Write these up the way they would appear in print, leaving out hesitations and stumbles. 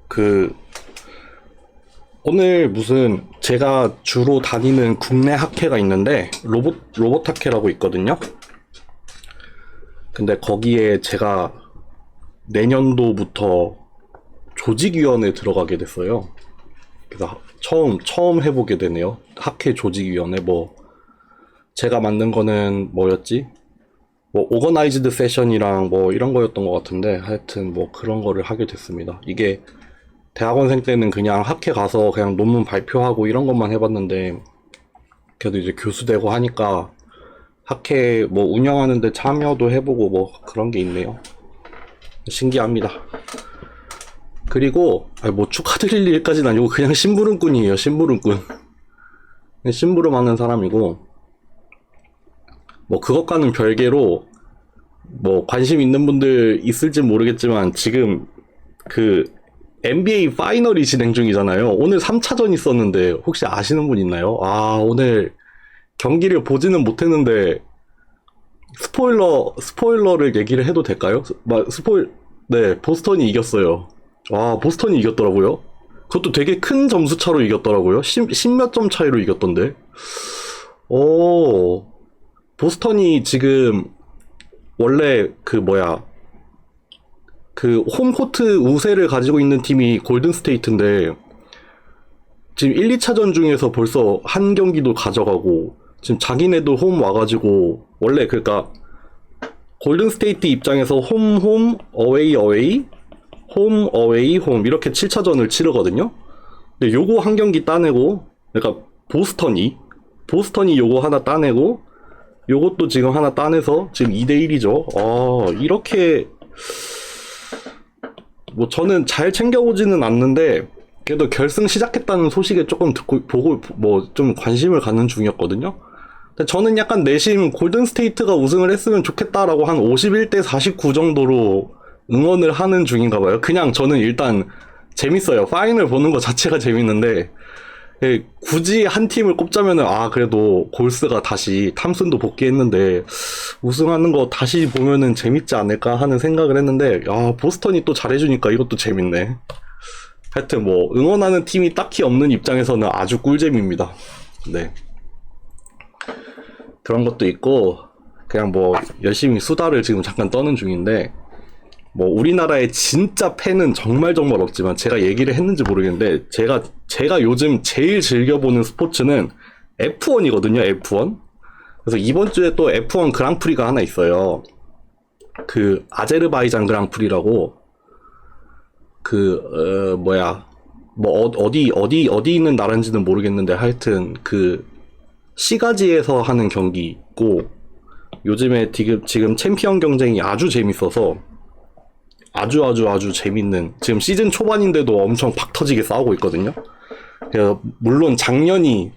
그 오늘 무슨 제가 주로 다니는 국내 학회가 있는데 로봇 학회라고 있거든요. 근데 거기에 제가 내년도부터 조직위원회에 들어가게 됐어요. 그래서 처음 해보게 되네요. 학회 조직위원회. 뭐 제가 만든 거는 뭐였지? 뭐 오거나이즈드 세션이랑 뭐 이런 거였던 것 같은데, 하여튼 뭐 그런 거를 하게 됐습니다. 이게 대학원생 때는 그냥 학회 가서 그냥 논문 발표하고 이런 것만 해봤는데, 그래도 이제 교수 되고 하니까 학회 뭐 운영하는데 참여도 해보고 뭐 그런 게 있네요. 신기합니다. 그리고 뭐 축하드릴 일까지는 아니고 그냥 심부름꾼이에요. 심부름꾼. 심부름하는 사람이고, 뭐 그것과는 별개로 뭐 관심 있는 분들 있을지 모르겠지만, 지금 그 NBA 파이널이 진행 중이잖아요. 오늘 3차전 있었는데 혹시 아시는 분 있나요? 오늘 경기를 보지는 못했는데 스포일러를 얘기를 해도 될까요? 네, 보스턴이 이겼어요. 보스턴이 이겼더라고요. 그것도 되게 큰 점수 차로 이겼더라고요. 10몇 점 차이로 이겼던데. 보스턴이 지금 원래 그 홈코트 우세를 가지고 있는 팀이 골든 스테이트인데, 지금 1, 2차전 중에서 벌써 한 경기도 가져가고, 지금 자기네도 홈 와가지고, 원래 그러니까 골든 스테이트 입장에서 홈 어웨이 홈 어웨이 홈 이렇게 7차전을 치르거든요. 근데 요거 한 경기 따내고, 그러니까 보스턴이 요거 하나 따내고, 요것도 지금 하나 따내서 지금 2대1이죠. 이렇게 뭐 저는 잘 챙겨보지는 않는데, 그래도 결승 시작했다는 소식에 조금 보고 뭐 좀 관심을 갖는 중이었거든요. 근데 저는 약간 내심 골든 스테이트가 우승을 했으면 좋겠다라고 한 51대 49 정도로 응원을 하는 중인가 봐요. 그냥 저는 일단 재밌어요. 파이널 보는 거 자체가 재밌는데, 굳이 한 팀을 꼽자면은 그래도 골스가 다시 탐슨도 복귀했는데 우승하는 거 다시 보면은 재밌지 않을까 하는 생각을 했는데, 보스턴이 또 잘해주니까 이것도 재밌네. 하여튼 뭐 응원하는 팀이 딱히 없는 입장에서는 아주 꿀잼입니다. 네, 그런 것도 있고, 그냥 뭐 열심히 수다를 지금 잠깐 떠는 중인데, 뭐 우리나라의 진짜 팬은 정말 없지만, 제가 얘기를 했는지 모르겠는데, 제가 요즘 제일 즐겨보는 스포츠는 F1이거든요. F1. 그래서 이번 주에 또 F1 그랑프리가 하나 있어요. 그 아제르바이잔 그랑프리라고, 뭐 어디 있는 나라인지는 모르겠는데, 하여튼 그 시가지에서 하는 경기 있고, 요즘에 지금 챔피언 경쟁이 아주 재밌어서, 아주 재밌는, 지금 시즌 초반인데도 엄청 박 터지게 싸우고 있거든요. 물론 작년이,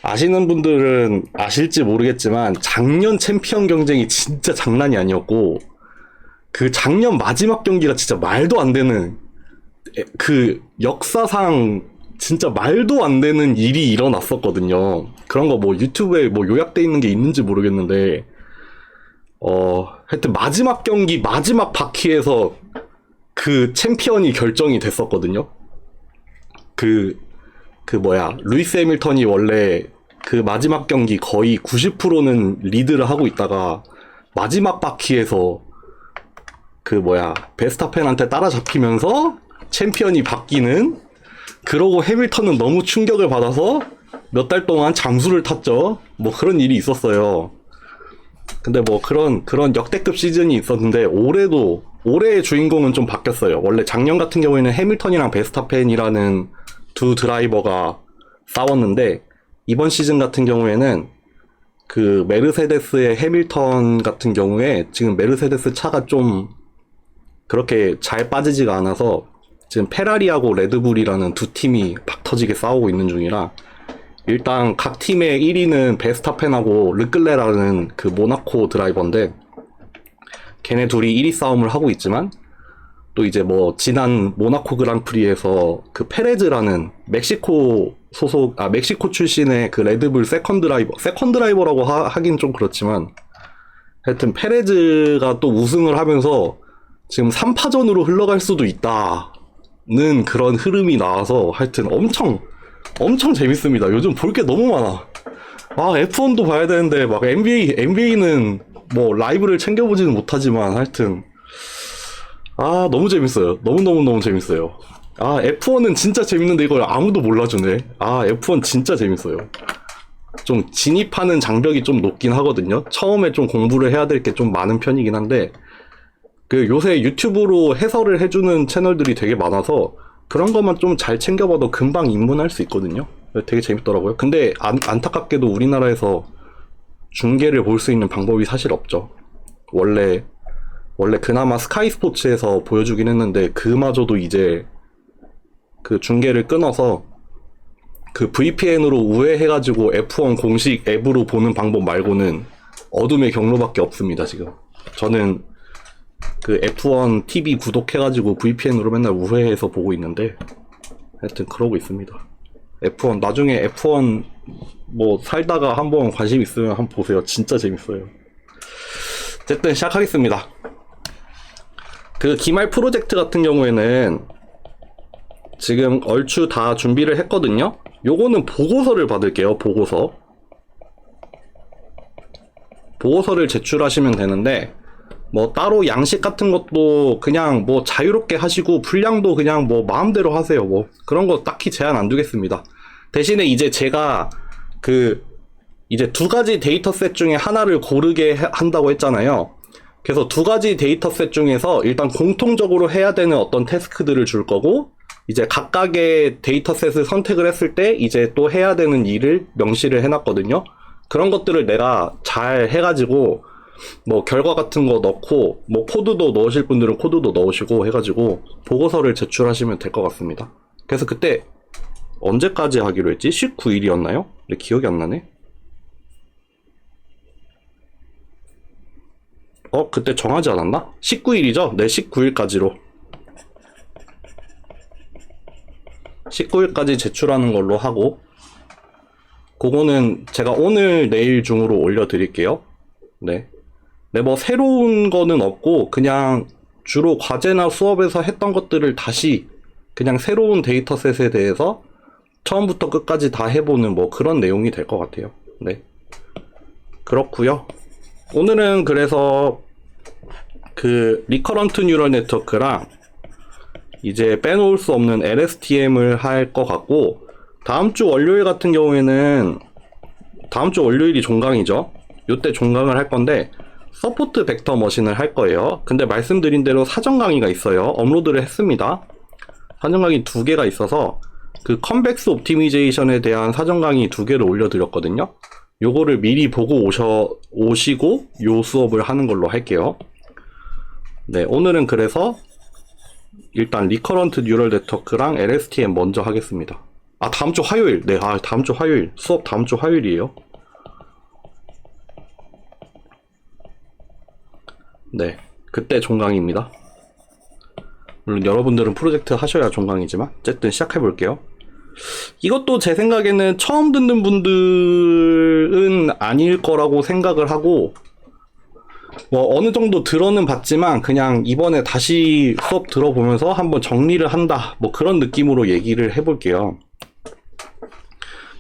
아시는 분들은 아실지 모르겠지만, 작년 챔피언 경쟁이 진짜 장난이 아니었고, 그 작년 마지막 경기가 진짜 말도 안 되는, 그 역사상 진짜 말도 안 되는 일이 일어났었거든요. 그런 거 뭐 유튜브에 뭐 요약돼 있는 게 있는지 모르겠는데, 하여튼 마지막 경기 마지막 바퀴에서 그 챔피언이 결정이 됐었거든요. 루이스 해밀턴이 원래 그 마지막 경기 거의 90%는 리드를 하고 있다가 마지막 바퀴에서 베스타펜한테 따라잡히면서 챔피언이 바뀌는, 그러고 해밀턴은 너무 충격을 받아서 몇 달 동안 잠수를 탔죠. 뭐 그런 일이 있었어요. 근데 뭐 그런 역대급 시즌이 있었는데, 올해의 주인공은 좀 바뀌었어요. 원래 작년 같은 경우에는 해밀턴이랑 베스타펜이라는 두 드라이버가 싸웠는데, 이번 시즌 같은 경우에는 그 메르세데스의 해밀턴 같은 경우에 지금 메르세데스 차가 좀 그렇게 잘 빠지지가 않아서 지금 페라리하고 레드불이라는 두 팀이 박 터지게 싸우고 있는 중이라, 일단 각 팀의 1위는 베스타펜하고 르클레라는 그 모나코 드라이버인데, 걔네 둘이 1위 싸움을 하고 있지만, 또 이제 뭐 지난 모나코 그랑프리에서 그 페레즈라는 멕시코 출신의 그 레드불 세컨 드라이버라고 하긴 좀 그렇지만, 하여튼 페레즈가 또 우승을 하면서 지금 3파전으로 흘러갈 수도 있다, 그런 흐름이 나와서 하여튼 엄청 재밌습니다. 요즘 볼 게 너무 많아. 아, F1도 봐야 되는데 막 NBA는 뭐 라이브를 챙겨보지는 못하지만 하여튼 너무 재밌어요. 너무 재밌어요. F1은 진짜 재밌는데 이걸 아무도 몰라주네. F1 진짜 재밌어요. 좀 진입하는 장벽이 좀 높긴 하거든요. 처음에 좀 공부를 해야 될 게 좀 많은 편이긴 한데 그 요새 유튜브로 해설을 해주는 채널들이 되게 많아서 그런 것만 좀 잘 챙겨봐도 금방 입문할 수 있거든요. 되게 재밌더라고요. 근데 안타깝게도 우리나라에서 중계를 볼 수 있는 방법이 사실 없죠. 원래 그나마 스카이 스포츠에서 보여주긴 했는데 그마저도 이제 그 중계를 끊어서 그 VPN으로 우회해가지고 F1 공식 앱으로 보는 방법 말고는 어둠의 경로밖에 없습니다. 지금 저는 그 F1 TV 구독해가지고 VPN으로 맨날 우회해서 보고 있는데 하여튼 그러고 있습니다. F1 나중에 F1 뭐 살다가 한번 관심 있으면 한번 보세요. 진짜 재밌어요. 어쨌든 시작하겠습니다. 그 기말 프로젝트 같은 경우에는 지금 얼추 다 준비를 했거든요. 요거는 보고서를 받을게요. 보고서를 제출하시면 되는데 뭐 따로 양식 같은 것도 그냥 뭐 자유롭게 하시고 분량도 그냥 뭐 마음대로 하세요. 뭐 그런 거 딱히 제한 안 두겠습니다. 대신에 이제 제가 그 이제 두 가지 데이터셋 중에 하나를 고르게 한다고 했잖아요. 그래서 두 가지 데이터셋 중에서 일단 공통적으로 해야 되는 어떤 태스크들을 줄 거고 이제 각각의 데이터셋을 선택을 했을 때 이제 또 해야 되는 일을 명시를 해놨거든요. 그런 것들을 내가 잘 해가지고 뭐 결과 같은 거 넣고 뭐 코드도 넣으실 분들은 코드도 넣으시고 해가지고 보고서를 제출하시면 될 것 같습니다. 그래서 그때 언제까지 하기로 했지? 19일이었나요? 근데 기억이 안 나네. 그때 정하지 않았나? 19일이죠? 네, 19일까지로. 19일까지 제출하는 걸로 하고 그거는 제가 오늘 내일 중으로 올려드릴게요. 네, 뭐 새로운 거는 없고 그냥 주로 과제나 수업에서 했던 것들을 다시 그냥 새로운 데이터셋에 대해서 처음부터 끝까지 다 해보는 뭐 그런 내용이 될 것 같아요. 네, 그렇고요. 오늘은 그래서 그 리커런트 뉴럴 네트워크랑 이제 빼놓을 수 없는 LSTM을 할 것 같고 다음 주 월요일 같은 경우에는 다음 주 월요일이 종강이죠. 요때 종강을 할 건데 서포트 벡터 머신을 할 거예요. 근데 말씀드린 대로 사전 강의가 있어요. 업로드를 했습니다. 사전 강의 2개가 있어서 그 컨벡스 옵티미제이션에 대한 사전 강의 2개를 올려드렸거든요. 요거를 미리 보고 오시고 요 수업을 하는 걸로 할게요. 네, 오늘은 그래서 일단 리커런트 뉴럴 네트워크랑 LSTM 먼저 하겠습니다. 다음 주 화요일. 네, 다음 주 화요일. 수업 다음 주 화요일이에요. 네, 그때 종강입니다. 물론 여러분들은 프로젝트 하셔야 종강이지만 어쨌든 시작해 볼게요. 이것도 제 생각에는 처음 듣는 분들은 아닐 거라고 생각을 하고 뭐 어느 정도 들어는 봤지만 그냥 이번에 다시 수업 들어보면서 한번 정리를 한다 뭐 그런 느낌으로 얘기를 해볼게요.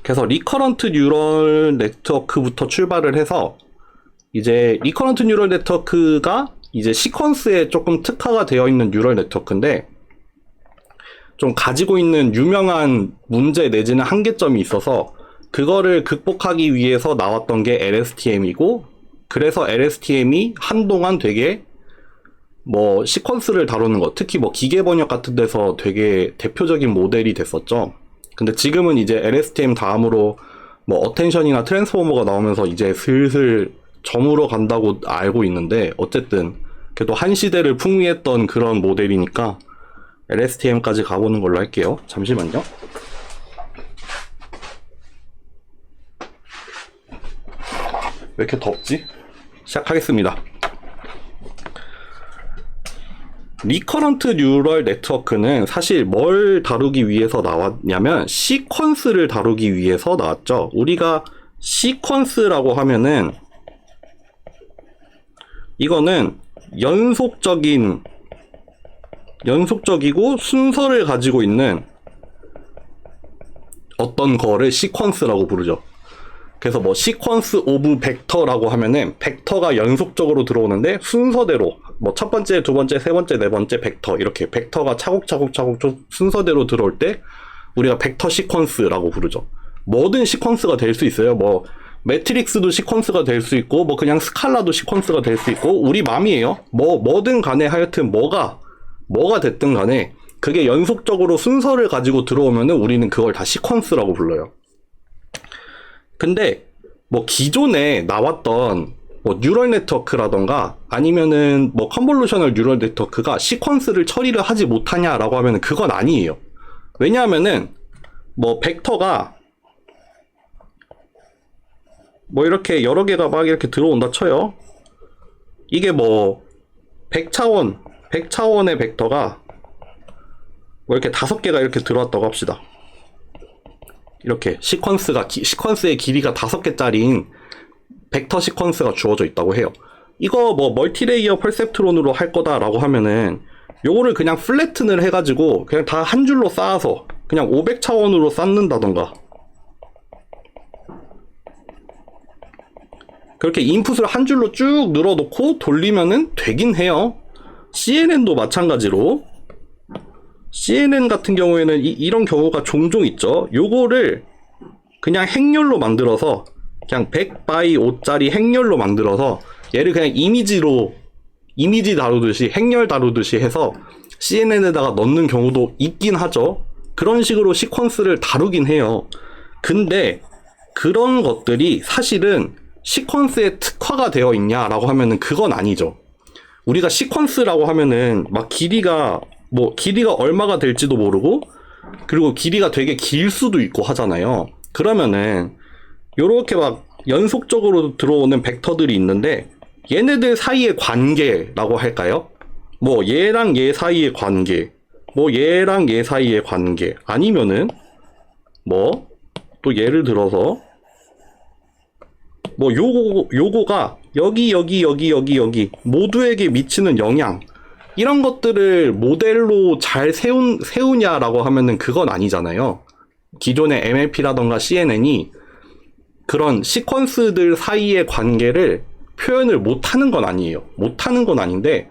그래서 리커런트 뉴럴 네트워크부터 출발을 해서 이제 리커런트 뉴럴 네트워크가 이제 시퀀스에 조금 특화가 되어 있는 뉴럴 네트워크인데 좀 가지고 있는 유명한 문제 내지는 한계점이 있어서 그거를 극복하기 위해서 나왔던 게 LSTM이고 그래서 LSTM이 한동안 되게 뭐 시퀀스를 다루는 것, 특히 뭐 기계 번역 같은 데서 되게 대표적인 모델이 됐었죠. 근데 지금은 이제 LSTM 다음으로 뭐 어텐션이나 트랜스포머가 나오면서 이제 슬슬 저물어 간다고 알고 있는데 어쨌든 그래도 한 시대를 풍미했던 그런 모델이니까 LSTM까지 가보는 걸로 할게요. 잠시만요. 왜 이렇게 덥지? 시작하겠습니다. 리커런트 뉴럴 네트워크는 사실 뭘 다루기 위해서 나왔냐면 시퀀스를 다루기 위해서 나왔죠. 우리가 시퀀스라고 하면은 이거는 연속적인 연속적이고 순서를 가지고 있는 어떤 거를 시퀀스라고 부르죠. 그래서 뭐 시퀀스 오브 벡터라고 하면은 벡터가 연속적으로 들어오는데 순서대로 뭐 첫 번째, 두 번째, 세 번째, 네 번째 벡터 이렇게 벡터가 차곡차곡 순서대로 들어올 때 우리가 벡터 시퀀스라고 부르죠. 뭐든 시퀀스가 될 수 있어요. 뭐 매트릭스도 시퀀스가 될 수 있고 뭐 그냥 스칼라도 시퀀스가 될 수 있고 우리 맘이에요. 뭐든 간에 하여튼 뭐가 됐든 간에 그게 연속적으로 순서를 가지고 들어오면은 우리는 그걸 다 시퀀스라고 불러요. 근데 뭐 기존에 나왔던 뭐 뉴럴 네트워크라던가 아니면은 뭐 컨볼루셔널 뉴럴 네트워크가 시퀀스를 처리를 하지 못하냐라고 하면은 그건 아니에요. 왜냐하면은 뭐 벡터가 뭐 이렇게 여러 개가 막 이렇게 들어온다 쳐요. 이게 뭐 100차원의 벡터가 뭐 이렇게 5개가 이렇게 들어왔다고 합시다. 이렇게 시퀀스의 길이가 5개짜리인 벡터 시퀀스가 주어져 있다고 해요. 이거 뭐 멀티레이어 퍼셉트론으로 할 거다라고 하면은 요거를 그냥 플래튼을 해가지고 그냥 다 한 줄로 쌓아서 그냥 500차원으로 쌓는다던가 그렇게 인풋을 한 줄로 쭉 늘어놓고 돌리면은 되긴 해요. CNN도 마찬가지로 CNN 같은 경우에는 이런 경우가 종종 있죠. 요거를 그냥 행렬로 만들어서 그냥 100 by 5짜리 행렬로 만들어서 얘를 그냥 이미지 다루듯이 행렬 다루듯이 해서 CNN에다가 넣는 경우도 있긴 하죠. 그런 식으로 시퀀스를 다루긴 해요. 근데 그런 것들이 사실은 시퀀스에 특화가 되어 있냐라고 하면은 그건 아니죠. 우리가 시퀀스라고 하면은 막 길이가 얼마가 될지도 모르고 그리고 길이가 되게 길 수도 있고 하잖아요. 그러면은 요렇게 막 연속적으로 들어오는 벡터들이 있는데 얘네들 사이의 관계라고 할까요? 뭐 얘랑 얘 사이의 관계, 뭐 얘랑 얘 사이의 관계 아니면은 뭐 또 예를 들어서 뭐 요거가 여기 모두에게 미치는 영향 이런 것들을 모델로 잘 세우냐라고 하면은 그건 아니잖아요. 기존의 MLP라던가 CNN이 그런 시퀀스들 사이의 관계를 표현을 못하는 건 아니에요. 못하는 건 아닌데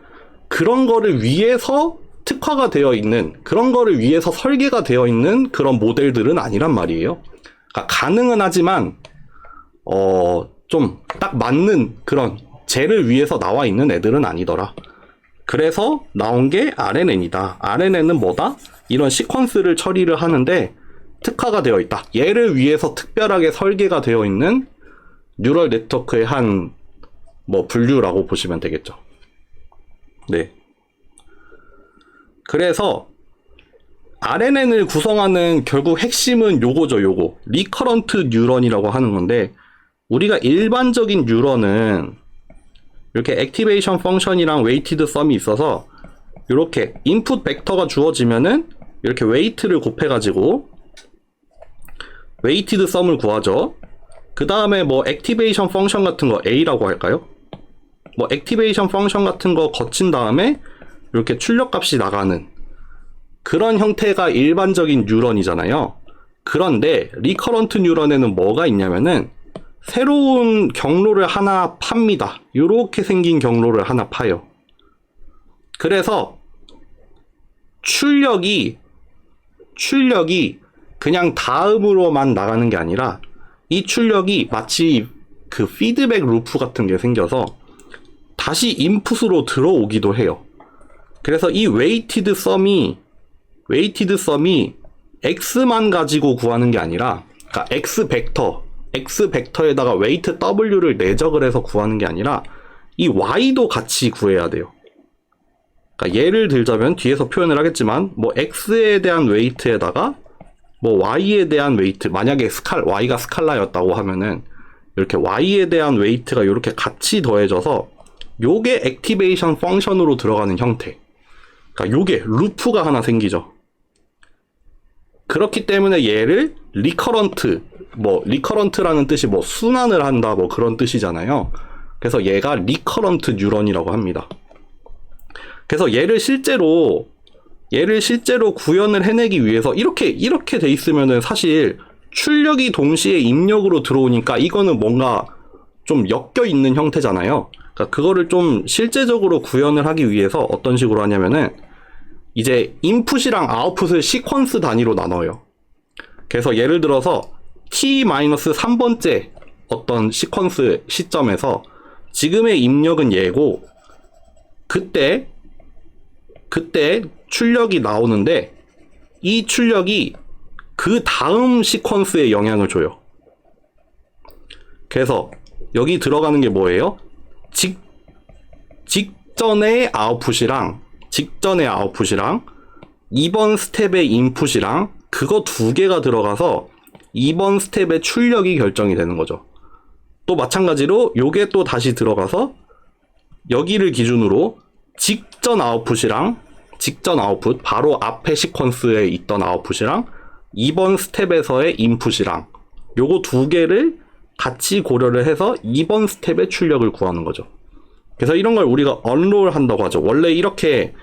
그런 거를 위해서 특화가 되어 있는 그런 거를 위해서 설계가 되어 있는 그런 모델들은 아니란 말이에요. 그러니까 가능은 하지만 좀 딱 맞는 그런 쟤를 위해서 나와 있는 애들은 아니더라. 그래서 나온 게 RNN이다. RNN은 뭐다? 이런 시퀀스를 처리를 하는데 특화가 되어 있다. 얘를 위해서 특별하게 설계가 되어 있는 뉴럴 네트워크의 한 뭐 분류라고 보시면 되겠죠. 네. 그래서 RNN을 구성하는 결국 핵심은 요거죠, 요거. 리커런트 뉴런이라고 하는 건데 우리가 일반적인 뉴런은 이렇게 액티베이션 펑션이랑 웨이티드 썸이 있어서 이렇게 인풋 벡터가 주어지면은 이렇게 웨이트를 곱해가지고 웨이티드 썸을 구하죠. 그 다음에 뭐 액티베이션 펑션 같은 거 A라고 할까요? 뭐 액티베이션 펑션 같은 거 거친 다음에 이렇게 출력값이 나가는 그런 형태가 일반적인 뉴런이잖아요. 그런데 리커런트 뉴런에는 뭐가 있냐면은 새로운 경로를 하나 팝니다. 이렇게 생긴 경로를 하나 파요. 그래서 출력이 그냥 다음으로만 나가는 게 아니라 이 출력이 마치 그 피드백 루프 같은 게 생겨서 다시 인풋으로 들어오기도 해요. 그래서 이 웨이티드 썸이 X만 가지고 구하는 게 아니라 그러니까 X 벡터에다가 웨이트 W를 내적을 해서 구하는 게 아니라 이 Y도 같이 구해야 돼요. 그러니까 예를 들자면 뒤에서 표현을 하겠지만 뭐 X에 대한 웨이트에다가 뭐 Y에 대한 웨이트 만약에 Y가 스칼라였다고 하면은 이렇게 Y에 대한 웨이트가 이렇게 같이 더해져서 요게 액티베이션 펑션으로 들어가는 형태. 그러니까 요게 루프가 하나 생기죠. 그렇기 때문에 얘를 리커런트라는 뜻이 뭐 순환을 한다 뭐 그런 뜻이잖아요. 그래서 얘가 리커런트 뉴런이라고 합니다. 그래서 얘를 실제로 얘를 실제로 구현을 해내기 위해서 이렇게 돼 있으면은 사실 출력이 동시에 입력으로 들어오니까 이거는 뭔가 좀 엮여 있는 형태잖아요. 그러니까 그거를 좀 실제적으로 구현을 하기 위해서 어떤 식으로 하냐면은 이제 인풋이랑 아웃풋을 시퀀스 단위로 나눠요. 그래서 예를 들어서 t-3번째 어떤 시퀀스 시점에서 지금의 입력은 얘고 그때 출력이 나오는데 이 출력이 그 다음 시퀀스에 영향을 줘요. 그래서 여기 들어가는 게 뭐예요? 직전의 아웃풋이랑 이번 스텝의 인풋이랑 그거 두 개가 들어가서 이번 스텝의 출력이 결정이 되는 거죠. 또 마찬가지로 요게 또 다시 들어가서 여기를 기준으로 직전 아웃풋 바로 앞에 시퀀스에 있던 아웃풋이랑 이번 스텝에서의 인풋이랑 요거 두 개를 같이 고려를 해서 이번 스텝의 출력을 구하는 거죠. 그래서 이런 걸 우리가 언롤 한다고 하죠. 원래 이렇게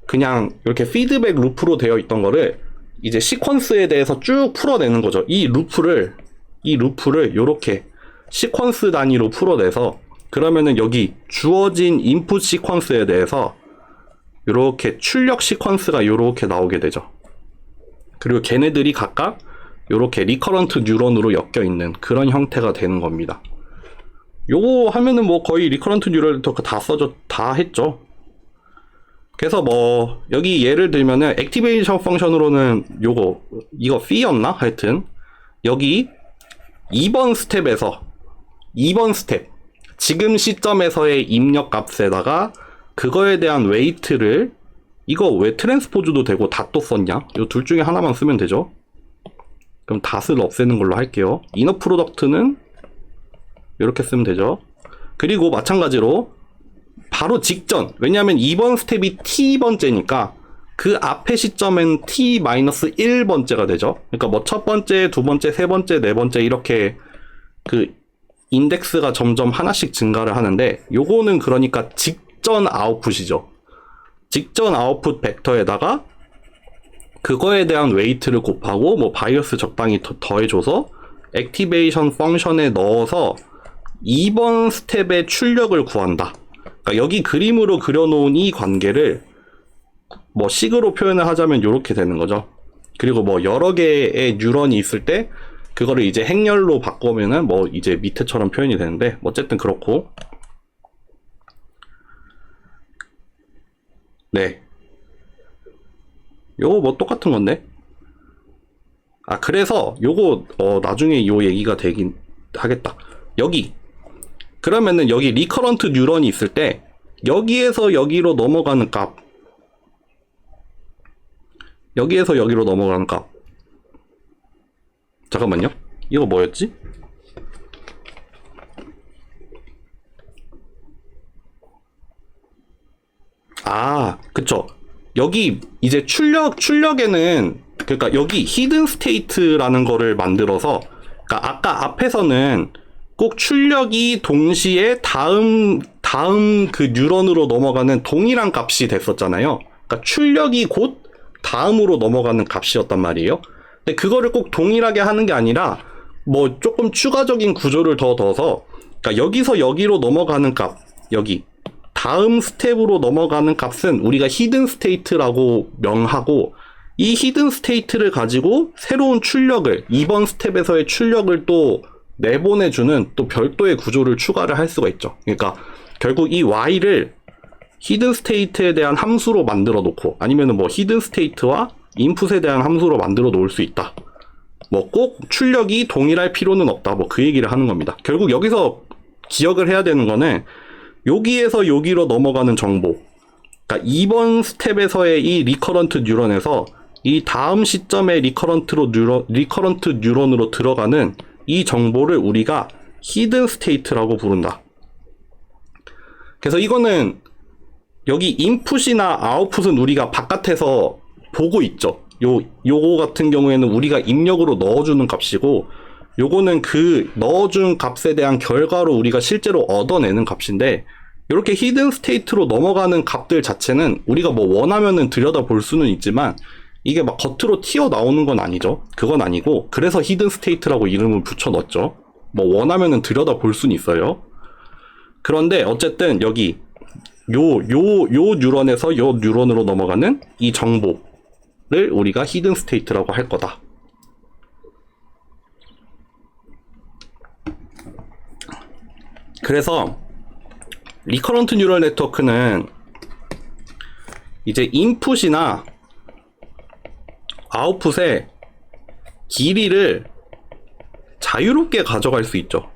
그냥 이렇게 피드백 루프로 되어 있던 거를 이제 시퀀스에 대해서 쭉 풀어내는 거죠. 이 루프를 이렇게 시퀀스 단위로 풀어내서 그러면은 여기 주어진 인풋 시퀀스에 대해서 이렇게 출력 시퀀스가 이렇게 나오게 되죠. 그리고 걔네들이 각각 이렇게 리커런트 뉴런으로 엮여 있는 그런 형태가 되는 겁니다. 요거 하면은 뭐 거의 리커런트 뉴런 다 했죠. 그래서 뭐 여기 예를 들면은 액티베이션 펑션으로는 이거 fee였나? 하여튼 여기 2번 스텝 지금 시점에서의 입력 값에다가 그거에 대한 웨이트를 이거 왜 트랜스포즈도 되고 닷도 썼냐? 이 둘 중에 하나만 쓰면 되죠. 그럼 닷을 없애는 걸로 할게요. 이너 프로덕트는 이렇게 쓰면 되죠. 그리고 마찬가지로 바로 직전, 왜냐하면 2번 스텝이 t번째니까 그 앞에 시점엔 t-1번째가 되죠. 그러니까 뭐 첫 번째, 두 번째, 세 번째, 네 번째 이렇게 그 인덱스가 점점 하나씩 증가를 하는데 요거는 그러니까 직전 아웃풋이죠. 직전 아웃풋 벡터에다가 그거에 대한 웨이트를 곱하고 뭐 바이어스 적당히 더해줘서 액티베이션 펑션에 넣어서 2번 스텝의 출력을 구한다. 그러니까 여기 그림으로 그려놓은 이 관계를 뭐 식으로 표현을 하자면 이렇게 되는 거죠. 그리고 뭐 여러 개의 뉴런이 있을 때 그거를 이제 행렬로 바꾸면은 뭐 이제 밑에처럼 표현이 되는데 어쨌든 그렇고, 네, 요거 뭐 똑같은 건데. 그래서 요거 나중에 요 얘기가 되긴 하겠다. 여기 그러면은 여기 리커런트 뉴런이 있을 때 여기에서 여기로 넘어가는 값, 잠깐만요. 이거 뭐였지? 그쵸. 여기 이제 출력에는 그러니까 여기 히든 스테이트라는 거를 만들어서, 그러니까 아까 앞에서는 꼭 출력이 동시에 다음 그 뉴런으로 넘어가는 동일한 값이 됐었잖아요. 그러니까 출력이 곧 다음으로 넘어가는 값이었단 말이에요. 근데 그거를 꼭 동일하게 하는 게 아니라 뭐 조금 추가적인 구조를 더 넣어서, 그러니까 여기서 여기로 넘어가는 값, 여기 다음 스텝으로 넘어가는 값은 우리가 히든 스테이트라고 명하고, 이 히든 스테이트를 가지고 새로운 출력을, 이번 스텝에서의 출력을 또 내보내주는 또 별도의 구조를 추가를 할 수가 있죠. 그러니까 결국 이 y를 히든 스테이트에 대한 함수로 만들어 놓고, 아니면은 뭐 히든 스테이트와 인풋에 대한 함수로 만들어 놓을 수 있다. 뭐 꼭 출력이 동일할 필요는 없다. 뭐 그 얘기를 하는 겁니다. 결국 여기서 기억을 해야 되는 거는 여기에서 여기로 넘어가는 정보, 그러니까 이번 스텝에서의 이 리커런트 뉴런에서 이 다음 시점의 리커런트 뉴런으로 들어가는 이 정보를 우리가 히든 스테이트라고 부른다. 그래서 이거는 여기 인풋이나 아웃풋은 우리가 바깥에서 보고 있죠. 요거 같은 경우에는 우리가 입력으로 넣어주는 값이고, 요거는 그 넣어준 값에 대한 결과로 우리가 실제로 얻어내는 값인데, 이렇게 히든 스테이트로 넘어가는 값들 자체는 우리가 뭐 원하면은 들여다 볼 수는 있지만 이게 막 겉으로 튀어나오는 건 아니죠. 그건 아니고 그래서 히든 스테이트라고 이름을 붙여 넣었죠. 뭐 원하면은 들여다 볼 수는 있어요. 그런데 어쨌든 여기 요 뉴런에서 요 뉴런으로 넘어가는 이 정보를 우리가 히든 스테이트라고 할 거다. 그래서 리커런트 뉴럴 네트워크는 이제 인풋이나 아웃풋의 길이를 자유롭게 가져갈 수 있죠.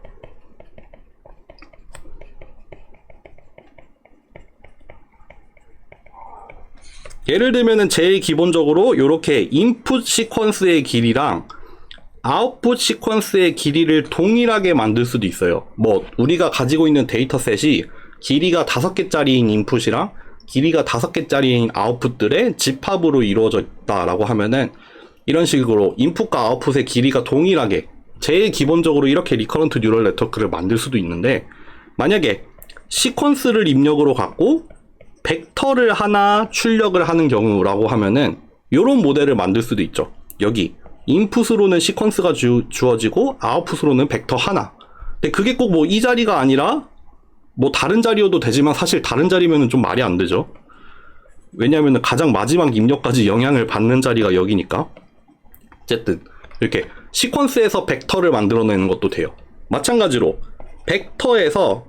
예를 들면은 제일 기본적으로 이렇게 인풋 시퀀스의 길이랑 아웃풋 시퀀스의 길이를 동일하게 만들 수도 있어요. 뭐 우리가 가지고 있는 데이터셋이 길이가 5개짜리인 인풋이랑 길이가 5개짜리인 아웃풋들의 집합으로 이루어져 있다라고 하면은 이런 식으로 인풋과 아웃풋의 길이가 동일하게 제일 기본적으로 이렇게 리커런트 뉴럴 네트워크를 만들 수도 있는데, 만약에 시퀀스를 입력으로 갖고 벡터를 하나 출력을 하는 경우라고 하면은 이런 모델을 만들 수도 있죠. 여기 인풋으로는 시퀀스가 주어지고 아웃풋으로는 벡터 하나. 근데 그게 꼭 뭐 이 자리가 아니라 뭐 다른 자리여도 되지만 사실 다른 자리면은 좀 말이 안 되죠. 왜냐하면 가장 마지막 입력까지 영향을 받는 자리가 여기니까. 어쨌든 이렇게 시퀀스에서 벡터를 만들어내는 것도 돼요. 마찬가지로 벡터에서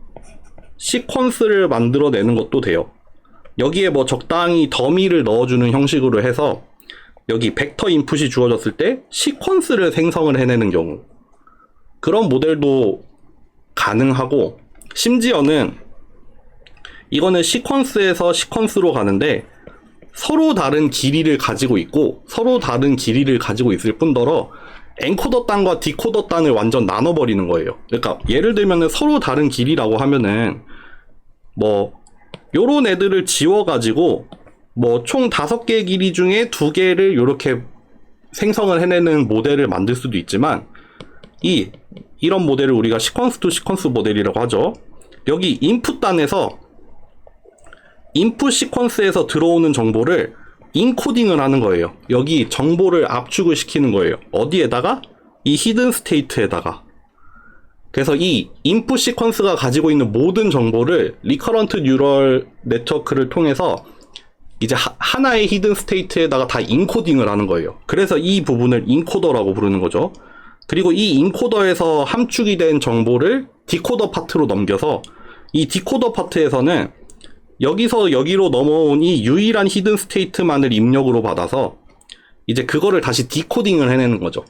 시퀀스를 만들어내는 것도 돼요. 여기에 뭐 적당히 더미를 넣어주는 형식으로 해서 여기 벡터 인풋이 주어졌을 때 시퀀스를 생성을 해내는 경우, 그런 모델도 가능하고, 심지어는 이거는 시퀀스에서 시퀀스로 가는데 서로 다른 길이를 가지고 있고 서로 다른 길이를 가지고 있을 뿐더러 엔코더 단과 디코더 단을 완전 나눠버리는 거예요. 그러니까 예를 들면은 서로 다른 길이라고 하면은 뭐 요런 애들을 지워가지고 뭐 총 5개 길이 중에 2개를 요렇게 생성을 해내는 모델을 만들 수도 있지만, 이런 모델을 우리가 시퀀스 투 시퀀스 모델이라고 하죠. 여기 인풋 단에서 인풋 시퀀스에서 들어오는 정보를 인코딩을 하는 거예요. 여기 정보를 압축을 시키는 거예요. 어디에다가? 이 히든 스테이트에다가. 그래서 이 인풋 시퀀스가 가지고 있는 모든 정보를 리커런트 뉴럴 네트워크를 통해서 이제 하나의 히든 스테이트에다가 다 인코딩을 하는 거예요. 그래서 이 부분을 인코더라고 부르는 거죠. 그리고 이 인코더에서 함축이 된 정보를 디코더 파트로 넘겨서 이 디코더 파트에서는 여기서 여기로 넘어온 이 유일한 히든 스테이트만을 입력으로 받아서 이제 그거를 다시 디코딩을 해내는 거죠.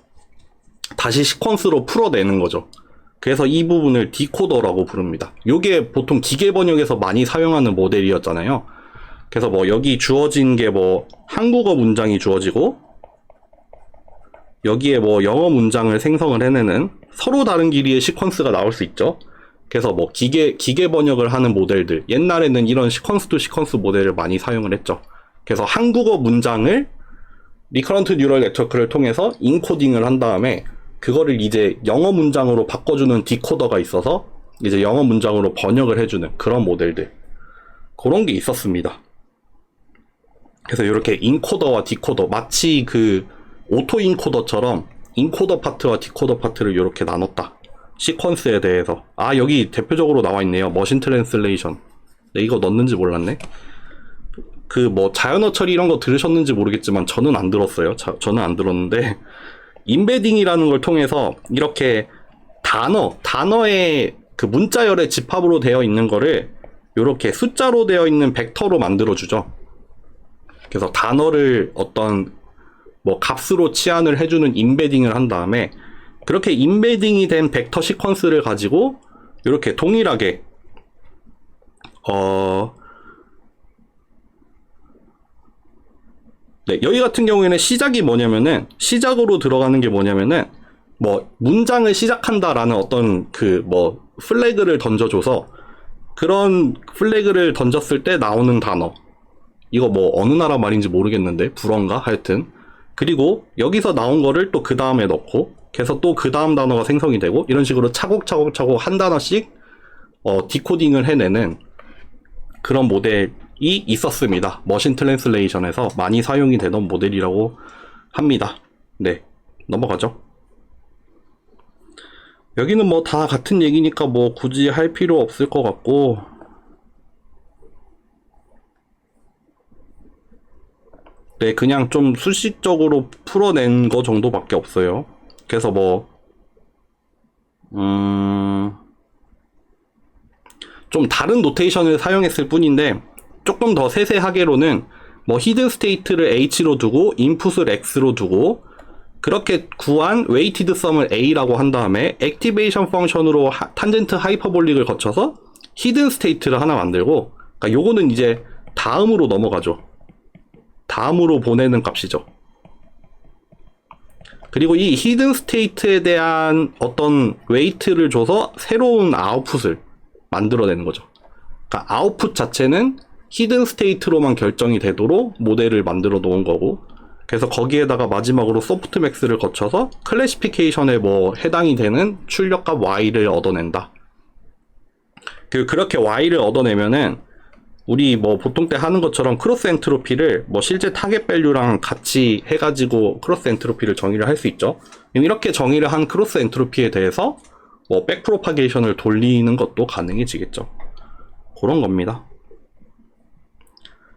다시 시퀀스로 풀어내는 거죠. 그래서 이 부분을 디코더라고 부릅니다. 요게 보통 기계 번역에서 많이 사용하는 모델이었잖아요. 그래서 뭐 여기 주어진 게 뭐 한국어 문장이 주어지고 여기에 뭐 영어 문장을 생성을 해내는 서로 다른 길이의 시퀀스가 나올 수 있죠. 그래서 뭐 기계 번역을 하는 모델들, 옛날에는 이런 시퀀스 투 시퀀스 모델을 많이 사용을 했죠. 그래서 한국어 문장을 리커런트 뉴럴 네트워크를 통해서 인코딩을 한 다음에 그거를 이제 영어 문장으로 바꿔주는 디코더가 있어서 이제 영어 문장으로 번역을 해주는 그런 모델들, 그런 게 있었습니다. 그래서 이렇게 인코더와 디코더, 마치 그 오토 인코더처럼 인코더 파트와 디코더 파트를 이렇게 나눴다. 시퀀스에 대해서. 아, 여기 대표적으로 나와 있네요. 머신 트랜슬레이션. 네, 이거 넣었는지 몰랐네. 그 뭐 자연어 처리 이런 거 들으셨는지 모르겠지만 저는 안 들었어요. 저는 안 들었는데, 임베딩이라는 걸 통해서 이렇게 단어의 그 문자열의 집합으로 되어 있는 거를 이렇게 숫자로 되어 있는 벡터로 만들어주죠. 그래서 단어를 어떤 뭐 값으로 치환을 해주는 임베딩을 한 다음에 그렇게 임베딩이 된 벡터 시퀀스를 가지고 이렇게 동일하게 네, 여기 같은 경우에는 시작이 뭐냐면은, 시작으로 들어가는 게 뭐냐면은 뭐 문장을 시작한다라는 어떤 그 뭐 플래그를 던져줘서 그런 플래그를 던졌을 때 나오는 단어, 이거 뭐 어느 나라 말인지 모르겠는데 불어인가 하여튼, 그리고 여기서 나온 거를 또 그 다음에 넣고 그래서 또 그 다음 단어가 생성이 되고 이런 식으로 차곡차곡 한 단어씩 디코딩을 해내는 그런 모델이 있었습니다. 머신 트랜슬레이션에서 많이 사용이 되던 모델이라고 합니다. 네, 넘어가죠. 여기는 뭐 다 같은 얘기니까 뭐 굳이 할 필요 없을 것 같고, 네, 그냥 좀 수식적으로 풀어낸 거 정도밖에 없어요. 그래서 뭐, 좀 다른 노테이션을 사용했을 뿐인데, 조금 더 세세하게로는 뭐 히든 스테이트를 H로 두고 인풋을 X로 두고 그렇게 구한 웨이티드 썸을 A라고 한 다음에 액티베이션 펑션으로 탄젠트 하이퍼볼릭을 거쳐서 히든 스테이트를 하나 만들고, 그러니까 요거는 이제 다음으로 넘어가죠. 다음으로 보내는 값이죠. 그리고 이 히든 스테이트에 대한 어떤 웨이트를 줘서 새로운 아웃풋을 만들어내는 거죠. 그러니까 아웃풋 자체는 히든 스테이트로만 결정이 되도록 모델을 만들어 놓은 거고, 그래서 거기에다가 마지막으로 소프트맥스를 거쳐서 클래시피케이션에 뭐 해당이 되는 출력값 y를 얻어낸다. 그렇게 y를 얻어내면은 우리 뭐 보통 때 하는 것처럼 크로스 엔트로피를 뭐 실제 타겟 밸류랑 같이 해가지고 크로스 엔트로피를 정의를 할 수 있죠. 이렇게 정의를 한 크로스 엔트로피에 대해서 뭐 백프로파게이션을 돌리는 것도 가능해지겠죠. 그런 겁니다.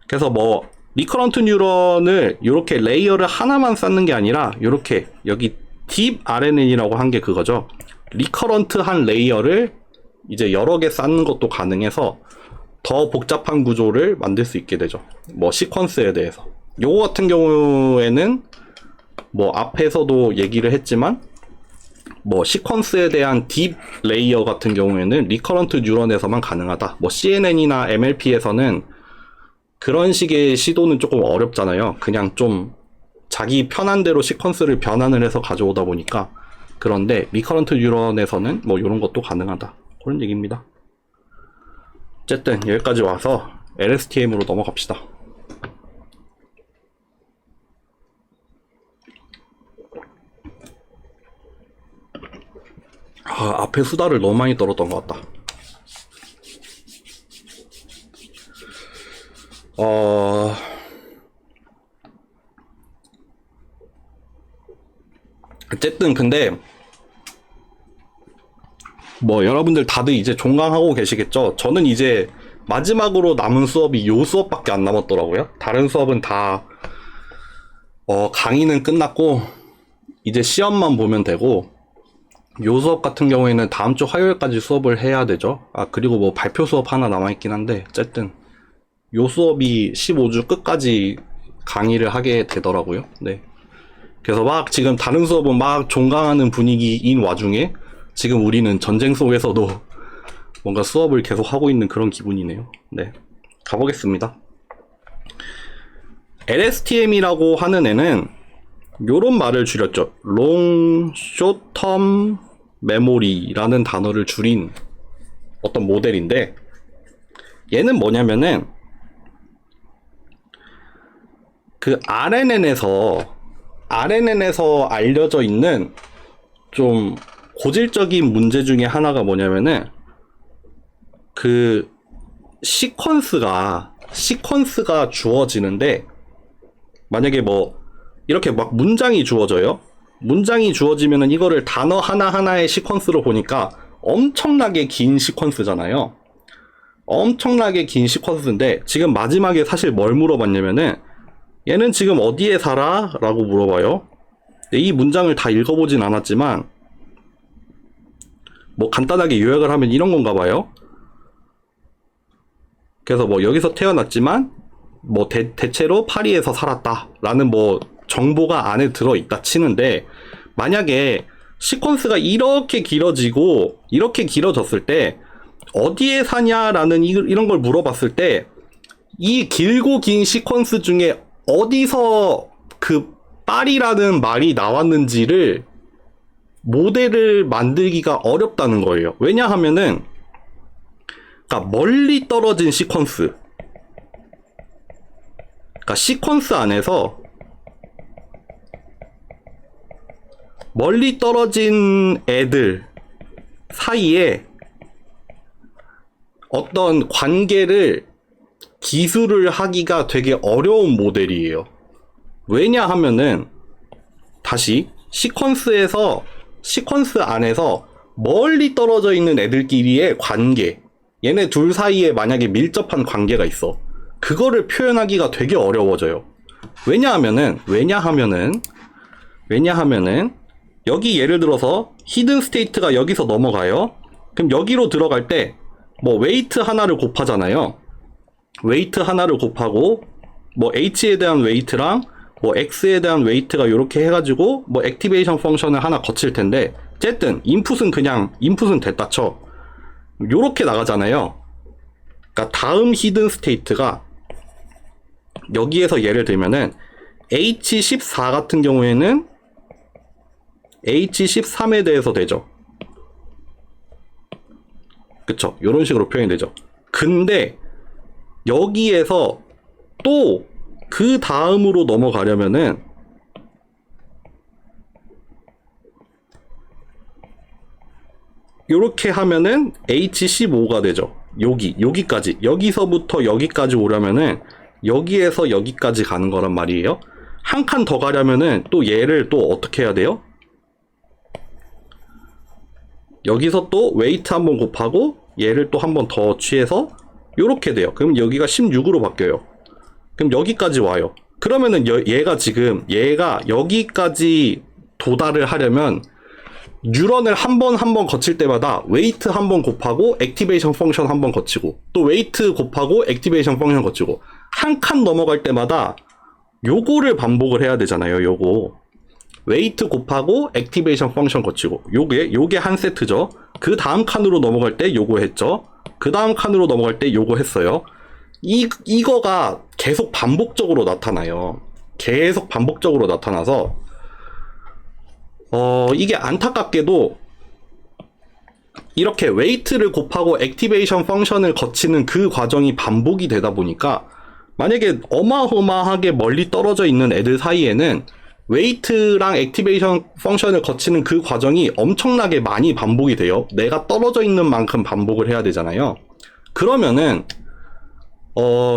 그래서 뭐 리커런트 뉴런을 이렇게 레이어를 하나만 쌓는 게 아니라 이렇게 여기 딥 RNN이라고 한 게 그거죠. 리커런트한 레이어를 이제 여러 개 쌓는 것도 가능해서 더 복잡한 구조를 만들 수 있게 되죠. 뭐 시퀀스에 대해서. 요거 같은 경우에는 뭐 앞에서도 얘기를 했지만 뭐 시퀀스에 대한 딥 레이어 같은 경우에는 리커런트 뉴런에서만 가능하다. 뭐 CNN이나 MLP에서는 그런 식의 시도는 조금 어렵잖아요. 그냥 좀 자기 편한 대로 시퀀스를 변환을 해서 가져오다 보니까. 그런데 리커런트 뉴런에서는 뭐 이런 것도 가능하다. 그런 얘기입니다. 어쨌든 여기까지 와서 LSTM으로 넘어갑시다. 앞에 수다를 너무 많이 떨었던 것 같다. 어쨌든 근데 뭐 여러분들 다들 이제 종강하고 계시겠죠? 저는 이제 마지막으로 남은 수업이 요 수업밖에 안 남았더라고요. 다른 수업은 다 강의는 끝났고 이제 시험만 보면 되고, 요 수업 같은 경우에는 다음 주 화요일까지 수업을 해야 되죠. 그리고 뭐 발표 수업 하나 남아있긴 한데, 어쨌든 요 수업이 15주 끝까지 강의를 하게 되더라고요. 네. 그래서 막 지금 다른 수업은 막 종강하는 분위기인 와중에 지금 우리는 전쟁 속에서도 뭔가 수업을 계속 하고 있는 그런 기분이네요. 네. 가보겠습니다. LSTM이라고 하는 애는 요런 말을 줄였죠. Long Short Term Memory라는 단어를 줄인 어떤 모델인데, 얘는 뭐냐면은 그 RNN에서 알려져 있는 좀 고질적인 문제 중에 하나가 뭐냐면은 그 시퀀스가 주어지는데, 만약에 뭐 이렇게 막 문장이 주어져요. 문장이 주어지면은 이거를 단어 하나하나의 시퀀스로 보니까 엄청나게 긴 시퀀스잖아요. 엄청나게 긴 시퀀스인데, 지금 마지막에 사실 뭘 물어봤냐면은 얘는 지금 어디에 살아? 라고 물어봐요. 이 문장을 다 읽어보진 않았지만 뭐 간단하게 요약을 하면 이런 건가 봐요. 그래서 뭐 여기서 태어났지만 뭐 대체로 파리에서 살았다 라는 뭐 정보가 안에 들어있다 치는데, 만약에 시퀀스가 이렇게 길어지고 이렇게 길어졌을 때 어디에 사냐라는 이런 걸 물어봤을 때 이 길고 긴 시퀀스 중에 어디서 그 파리라는 말이 나왔는지를 모델을 만들기가 어렵다는 거예요. 왜냐하면은 그러니까 멀리 떨어진 시퀀스, 그러니까 시퀀스 안에서 멀리 떨어진 애들 사이에 어떤 관계를 기술을 하기가 되게 어려운 모델이에요. 왜냐 하면은 다시 시퀀스 안에서 멀리 떨어져 있는 애들끼리의 관계, 얘네 둘 사이에 만약에 밀접한 관계가 있어. 그거를 표현하기가 되게 어려워져요. 왜냐하면은 여기 예를 들어서 히든 스테이트가 여기서 넘어가요. 그럼 여기로 들어갈 때 뭐 웨이트 하나를 곱하잖아요. 웨이트 하나를 곱하고 뭐 h에 대한 웨이트랑 뭐 x에 대한 웨이트가 이렇게 해가지고 뭐 액티베이션 펑션을 하나 거칠 텐데, 어쨌든 인풋은 됐다 쳐. 요렇게 나가잖아요. 그러니까 다음 히든 스테이트가 여기에서 예를 들면은 H14 같은 경우에는 H13에 대해서 되죠. 그쵸? 요런 식으로 표현이 되죠. 근데 여기에서 또 그 다음으로 넘어가려면은 요렇게 하면은 H15가 되죠. 여기까지. 여기서부터 여기까지 오려면은 여기에서 여기까지 가는 거란 말이에요. 한 칸 더 가려면은 또 얘를 또 어떻게 해야 돼요? 여기서 또 웨이트 한번 곱하고 얘를 또 한 번 더 취해서 요렇게 돼요. 그럼 여기가 16으로 바뀌어요. 그럼 여기까지 와요. 그러면은 얘가 여기까지 도달을 하려면 뉴런을 한 번 거칠 때마다 웨이트 한 번 곱하고 액티베이션 펑션 한 번 거치고 또 웨이트 곱하고 액티베이션 펑션 거치고 한 칸 넘어갈 때마다 요거를 반복을 해야 되잖아요. 요거 웨이트 곱하고 액티베이션 펑션 거치고 요게 한 세트죠. 그 다음 칸으로 넘어갈 때 요거 했죠. 그 다음 칸으로 넘어갈 때 요거 했어요. 이거가 계속 반복적으로 나타나요. 계속 반복적으로 나타나서 이게 안타깝게도 이렇게 웨이트를 곱하고 액티베이션 펑션을 거치는 그 과정이 반복이 되다 보니까 만약에 어마어마하게 멀리 떨어져 있는 애들 사이에는 웨이트랑 액티베이션 펑션을 거치는 그 과정이 엄청나게 많이 반복이 돼요. 내가 떨어져 있는 만큼 반복을 해야 되잖아요. 그러면은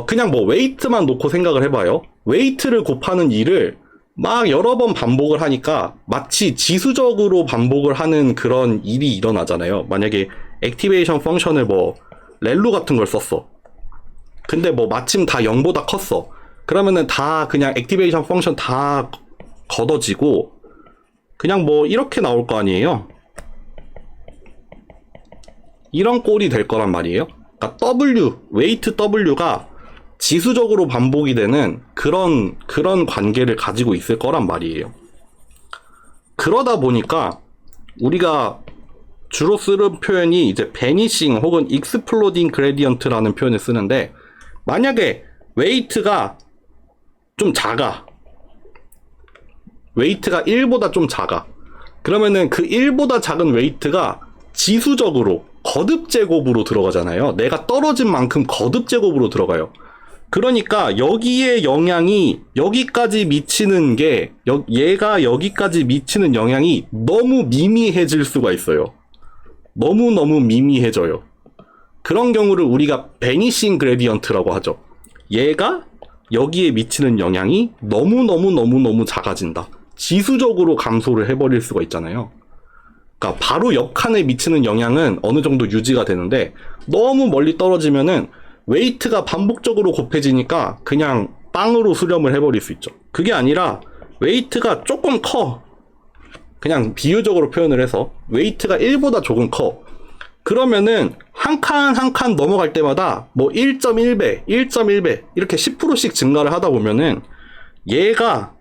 그냥 뭐 웨이트만 놓고 생각을 해봐요. 웨이트를 곱하는 일을 막 여러 번 반복을 하니까 마치 지수적으로 반복을 하는 그런 일이 일어나잖아요. 만약에 액티베이션 펑션을 뭐 렐루 같은 걸 썼어. 근데 뭐 마침 다 0보다 컸어. 그러면은 다 그냥 액티베이션 펑션 다 걷어지고 그냥 뭐 이렇게 나올 거 아니에요. 이런 꼴이 될 거란 말이에요. 그러니까 웨이트 W가 지수적으로 반복이 되는 그런 관계를 가지고 있을 거란 말이에요. 그러다 보니까 우리가 주로 쓰는 표현이 이제 베니싱 혹은 익스플로딩 그레디언트라는 표현을 쓰는데, 만약에 웨이트가 좀 작아. 웨이트가 1보다 좀 작아. 그러면은 그 1보다 작은 웨이트가 지수적으로 거듭 제곱으로 들어가잖아요. 내가 떨어진 만큼 거듭 제곱으로 들어가요. 그러니까 여기에 영향이 여기까지 미치는 게 얘가 여기까지 미치는 영향이 너무 미미해질 수가 있어요. 너무너무 미미해져요. 그런 경우를 우리가 베니싱 그레디언트라고 하죠. 얘가 여기에 미치는 영향이 너무 작아진다. 지수적으로 감소를 해버릴 수가 있잖아요. 그러니까 바로 옆 칸에 미치는 영향은 어느 정도 유지가 되는데 너무 멀리 떨어지면은 웨이트가 반복적으로 곱해지니까 그냥 빵으로 수렴을 해버릴 수 있죠. 그게 아니라 웨이트가 조금 커. 그냥 비유적으로 표현을 해서 웨이트가 1보다 조금 커. 그러면은 한 칸 넘어갈 때마다 뭐 1.1배, 1.1배 이렇게 10%씩 증가를 하다 보면은 얘가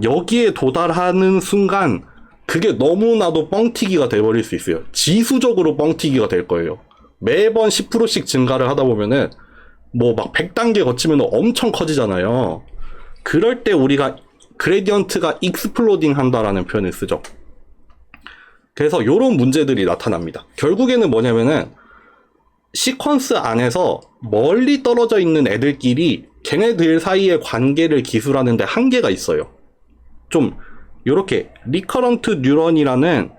여기에 도달하는 순간 그게 너무나도 뻥튀기가 돼버릴 수 있어요. 지수적으로 뻥튀기가 될 거예요. 매번 10%씩 증가를 하다 보면은 뭐 막 100단계 거치면 엄청 커지잖아요. 그럴 때 우리가 그레디언트가 익스플로딩 한다라는 표현을 쓰죠. 그래서 요런 문제들이 나타납니다. 결국에는 뭐냐면은 시퀀스 안에서 멀리 떨어져 있는 애들끼리 걔네들 사이의 관계를 기술하는데 한계가 있어요. 좀 요렇게 리커런트 뉴런이라는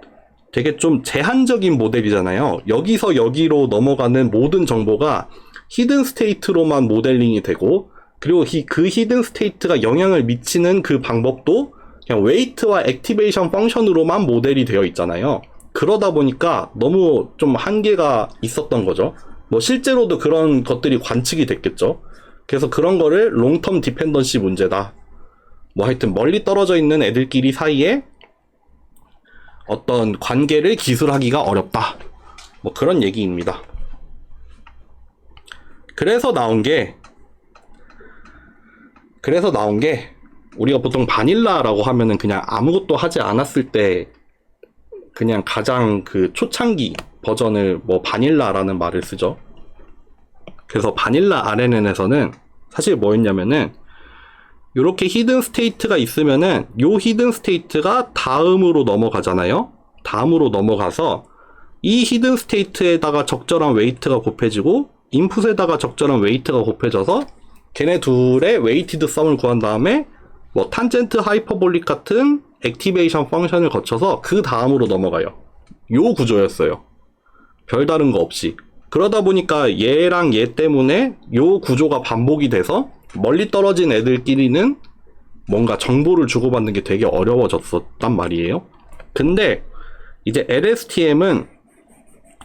되게 좀 제한적인 모델이잖아요. 여기서 여기로 넘어가는 모든 정보가 히든 스테이트로만 모델링이 되고, 그리고 그 히든 스테이트가 영향을 미치는 그 방법도 그냥 웨이트와 액티베이션 펑션으로만 모델이 되어 있잖아요. 그러다 보니까 너무 좀 한계가 있었던 거죠. 뭐 실제로도 그런 것들이 관측이 됐겠죠. 그래서 그런 거를 롱텀 디펜던시 문제다. 뭐 하여튼 멀리 떨어져 있는 애들끼리 사이에 어떤 관계를 기술하기가 어렵다. 뭐 그런 얘기입니다. 그래서 나온 게 우리가 보통 바닐라라고 하면은 그냥 아무것도 하지 않았을 때 그냥 가장 그 초창기 버전을 뭐 바닐라라는 말을 쓰죠. 그래서 바닐라 RNN에서는 사실 뭐였냐면은 요렇게 히든 스테이트가 있으면은 요 히든 스테이트가 다음으로 넘어가잖아요. 다음으로 넘어가서 이 히든 스테이트에다가 적절한 웨이트가 곱해지고 인풋에다가 적절한 웨이트가 곱해져서 걔네 둘의 웨이티드 썸을 구한 다음에 뭐 탄젠트 하이퍼볼릭 같은 액티베이션 펑션을 거쳐서 그 다음으로 넘어가요. 요 구조였어요. 별다른 거 없이. 그러다 보니까 얘랑 얘 때문에 요 구조가 반복이 돼서 멀리 떨어진 애들끼리는 뭔가 정보를 주고받는 게 되게 어려워졌었단 말이에요. 근데 이제 LSTM은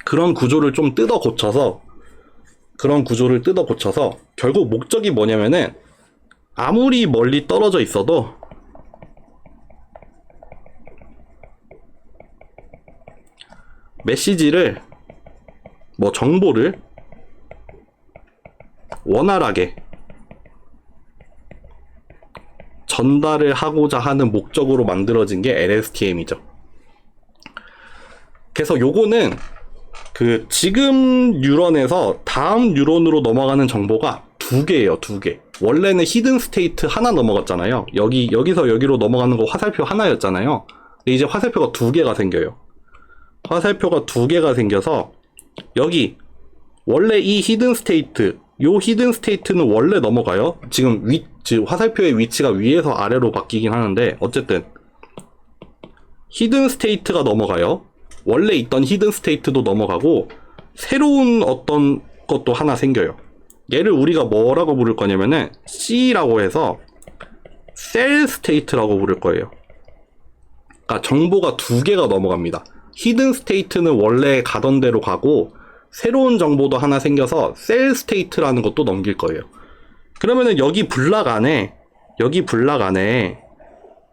그런 구조를 좀 뜯어 고쳐서 결국 목적이 뭐냐면은 아무리 멀리 떨어져 있어도 메시지를 뭐 정보를 원활하게 전달을 하고자 하는 목적으로 만들어진 게 LSTM이죠. 그래서 요거는 그 지금 뉴런에서 다음 뉴런으로 넘어가는 정보가 두 개예요, 두 개. 원래는 히든 스테이트 하나 넘어갔잖아요. 여기서 여기로 넘어가는 거 화살표 하나였잖아요. 근데 이제 화살표가 두 개가 생겨요. 화살표가 두 개가 생겨서 여기 원래 이 히든 스테이트, 요 히든 스테이트는 원래 넘어가요. 지금 화살표의 위치가 위에서 아래로 바뀌긴 하는데 어쨌든 히든 스테이트가 넘어가요. 원래 있던 히든 스테이트도 넘어가고 새로운 어떤 것도 하나 생겨요. 얘를 우리가 뭐라고 부를 거냐면은 C라고 해서 셀 스테이트라고 부를 거예요. 그러니까 정보가 두 개가 넘어갑니다. 히든 스테이트는 원래 가던 대로 가고 새로운 정보도 하나 생겨서 셀 스테이트라는 것도 넘길 거예요. 그러면은 여기 블락 안에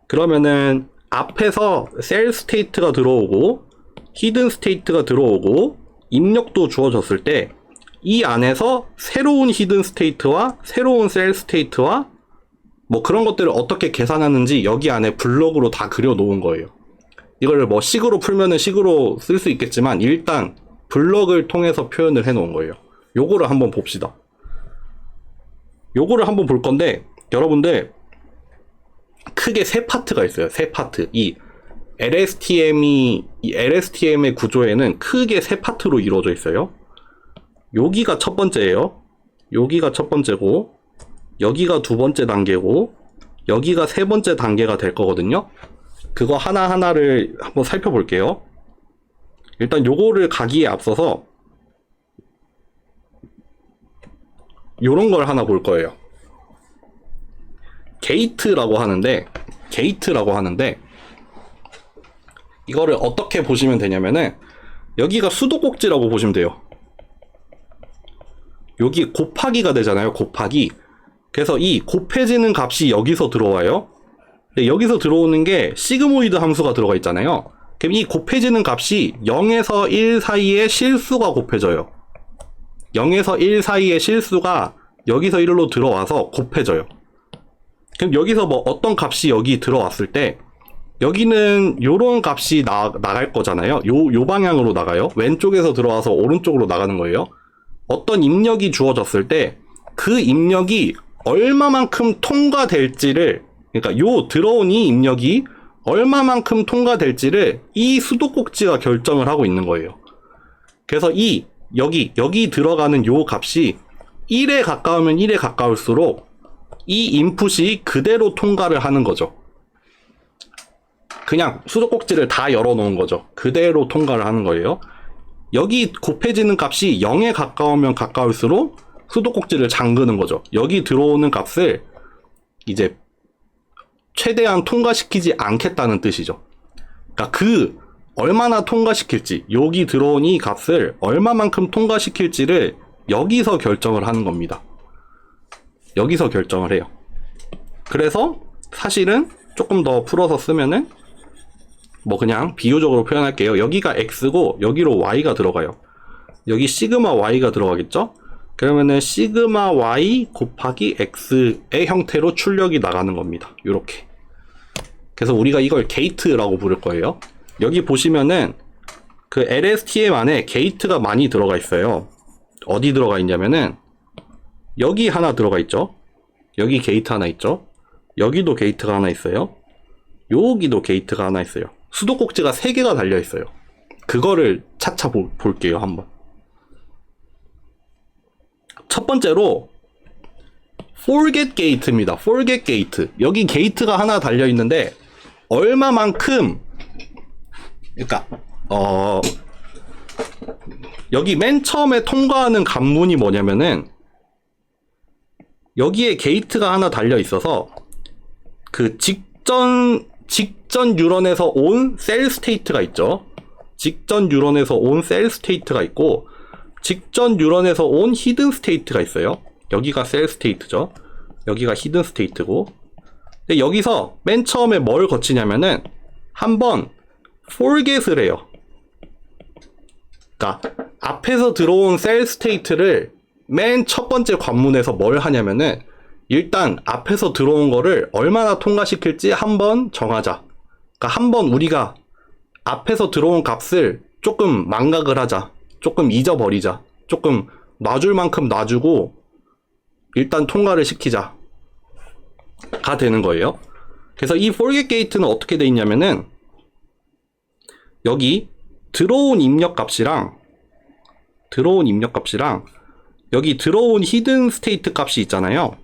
그러면은 앞에서 셀 스테이트가 들어오고 히든 스테이트가 들어오고 입력도 주어졌을 때 이 안에서 새로운 히든 스테이트와 새로운 셀 스테이트와 뭐 그런 것들을 어떻게 계산하는지 여기 안에 블럭으로 다 그려 놓은 거예요. 이걸 뭐 식으로 풀면은 식으로 쓸 수 있겠지만 일단 블럭을 통해서 표현을 해 놓은 거예요. 요거를 한번 봅시다. 요거를 한번 볼 건데 여러분들 크게 세 파트가 있어요. 세 파트. 이 LSTM의 구조에는 크게 세 파트로 이루어져 있어요. 여기가 첫 번째예요. 여기가 첫 번째고 여기가 두 번째 단계고 여기가 세 번째 단계가 될 거거든요. 그거 하나하나를 한번 살펴볼게요. 일단 요거를 가기에 앞서서 요런 걸 하나 볼 거예요. 게이트라고 하는데 이거를 어떻게 보시면 되냐면은 여기가 수도꼭지라고 보시면 돼요. 여기 곱하기가 되잖아요. 곱하기. 그래서 이 곱해지는 값이 여기서 들어와요. 근데 여기서 들어오는 게 시그모이드 함수가 들어가 있잖아요. 그럼 이 곱해지는 값이 0에서 1 사이에 실수가 곱해져요. 0에서 1 사이에 실수가 여기서 1로 들어와서 곱해져요. 그럼 여기서 뭐 어떤 값이 여기 들어왔을 때 여기는 요런 값이 나갈 거잖아요. 요 방향으로 나가요. 왼쪽에서 들어와서 오른쪽으로 나가는 거예요. 어떤 입력이 주어졌을 때 그 입력이 얼마만큼 통과될지를, 그러니까 요 들어온 이 입력이 얼마만큼 통과될지를 이 수도꼭지가 결정을 하고 있는 거예요. 그래서 여기 들어가는 요 값이 1에 가까우면 1에 가까울수록 이 인풋이 그대로 통과를 하는 거죠. 그냥 수도꼭지를 다 열어놓은 거죠. 그대로 통과를 하는 거예요. 여기 곱해지는 값이 0에 가까우면 가까울수록 수도꼭지를 잠그는 거죠. 여기 들어오는 값을 이제 최대한 통과시키지 않겠다는 뜻이죠. 그러니까 그 얼마나 통과시킬지, 여기 들어온 이 값을 얼마만큼 통과시킬지를 여기서 결정을 하는 겁니다. 여기서 결정을 해요. 그래서 사실은 조금 더 풀어서 쓰면은 뭐 그냥 비유적으로 표현할게요. 여기가 x고 여기로 y가 들어가요. 여기 시그마 y가 들어가겠죠? 그러면은 시그마 y 곱하기 x의 형태로 출력이 나가는 겁니다. 요렇게. 그래서 우리가 이걸 게이트라고 부를 거예요. 여기 보시면은 그 LSTM 안에 게이트가 많이 들어가 있어요. 어디 들어가 있냐면은 여기 하나 들어가 있죠. 여기 게이트 하나 있죠. 여기도 게이트가 하나 있어요. 여기도 게이트가 하나 있어요. 수도꼭지가 3개가 달려 있어요. 그거를 차차 볼게요, 한번. 첫 번째로 forget gate입니다. forget gate. 여기 게이트가 하나 달려 있는데 얼마만큼, 그러니까 여기 맨 처음에 통과하는 관문이 뭐냐면은 여기에 게이트가 하나 달려 있어서 그 직전 뉴런에서 온 셀 스테이트가 있죠. 직전 뉴런에서 온 셀 스테이트가 있고 직전 뉴런에서 온 히든 스테이트가 있어요. 여기가 셀 스테이트죠. 여기가 히든 스테이트고. 근데 여기서 맨 처음에 뭘 거치냐면은 한번 forget을 해요. 그러니까 앞에서 들어온 셀 스테이트를 맨 첫 번째 관문에서 뭘 하냐면은 일단 앞에서 들어온 거를 얼마나 통과시킬지 한번 정하자. 그러니까 한번 우리가 앞에서 들어온 값을 조금 망각을 하자. 조금 잊어버리자. 조금 놔줄 만큼 놔주고 일단 통과를 시키자. 가 되는 거예요. 그래서 이 forget gate는 어떻게 돼 있냐면은 여기 들어온 입력값이랑 여기 들어온 히든 스테이트 값이 있잖아요.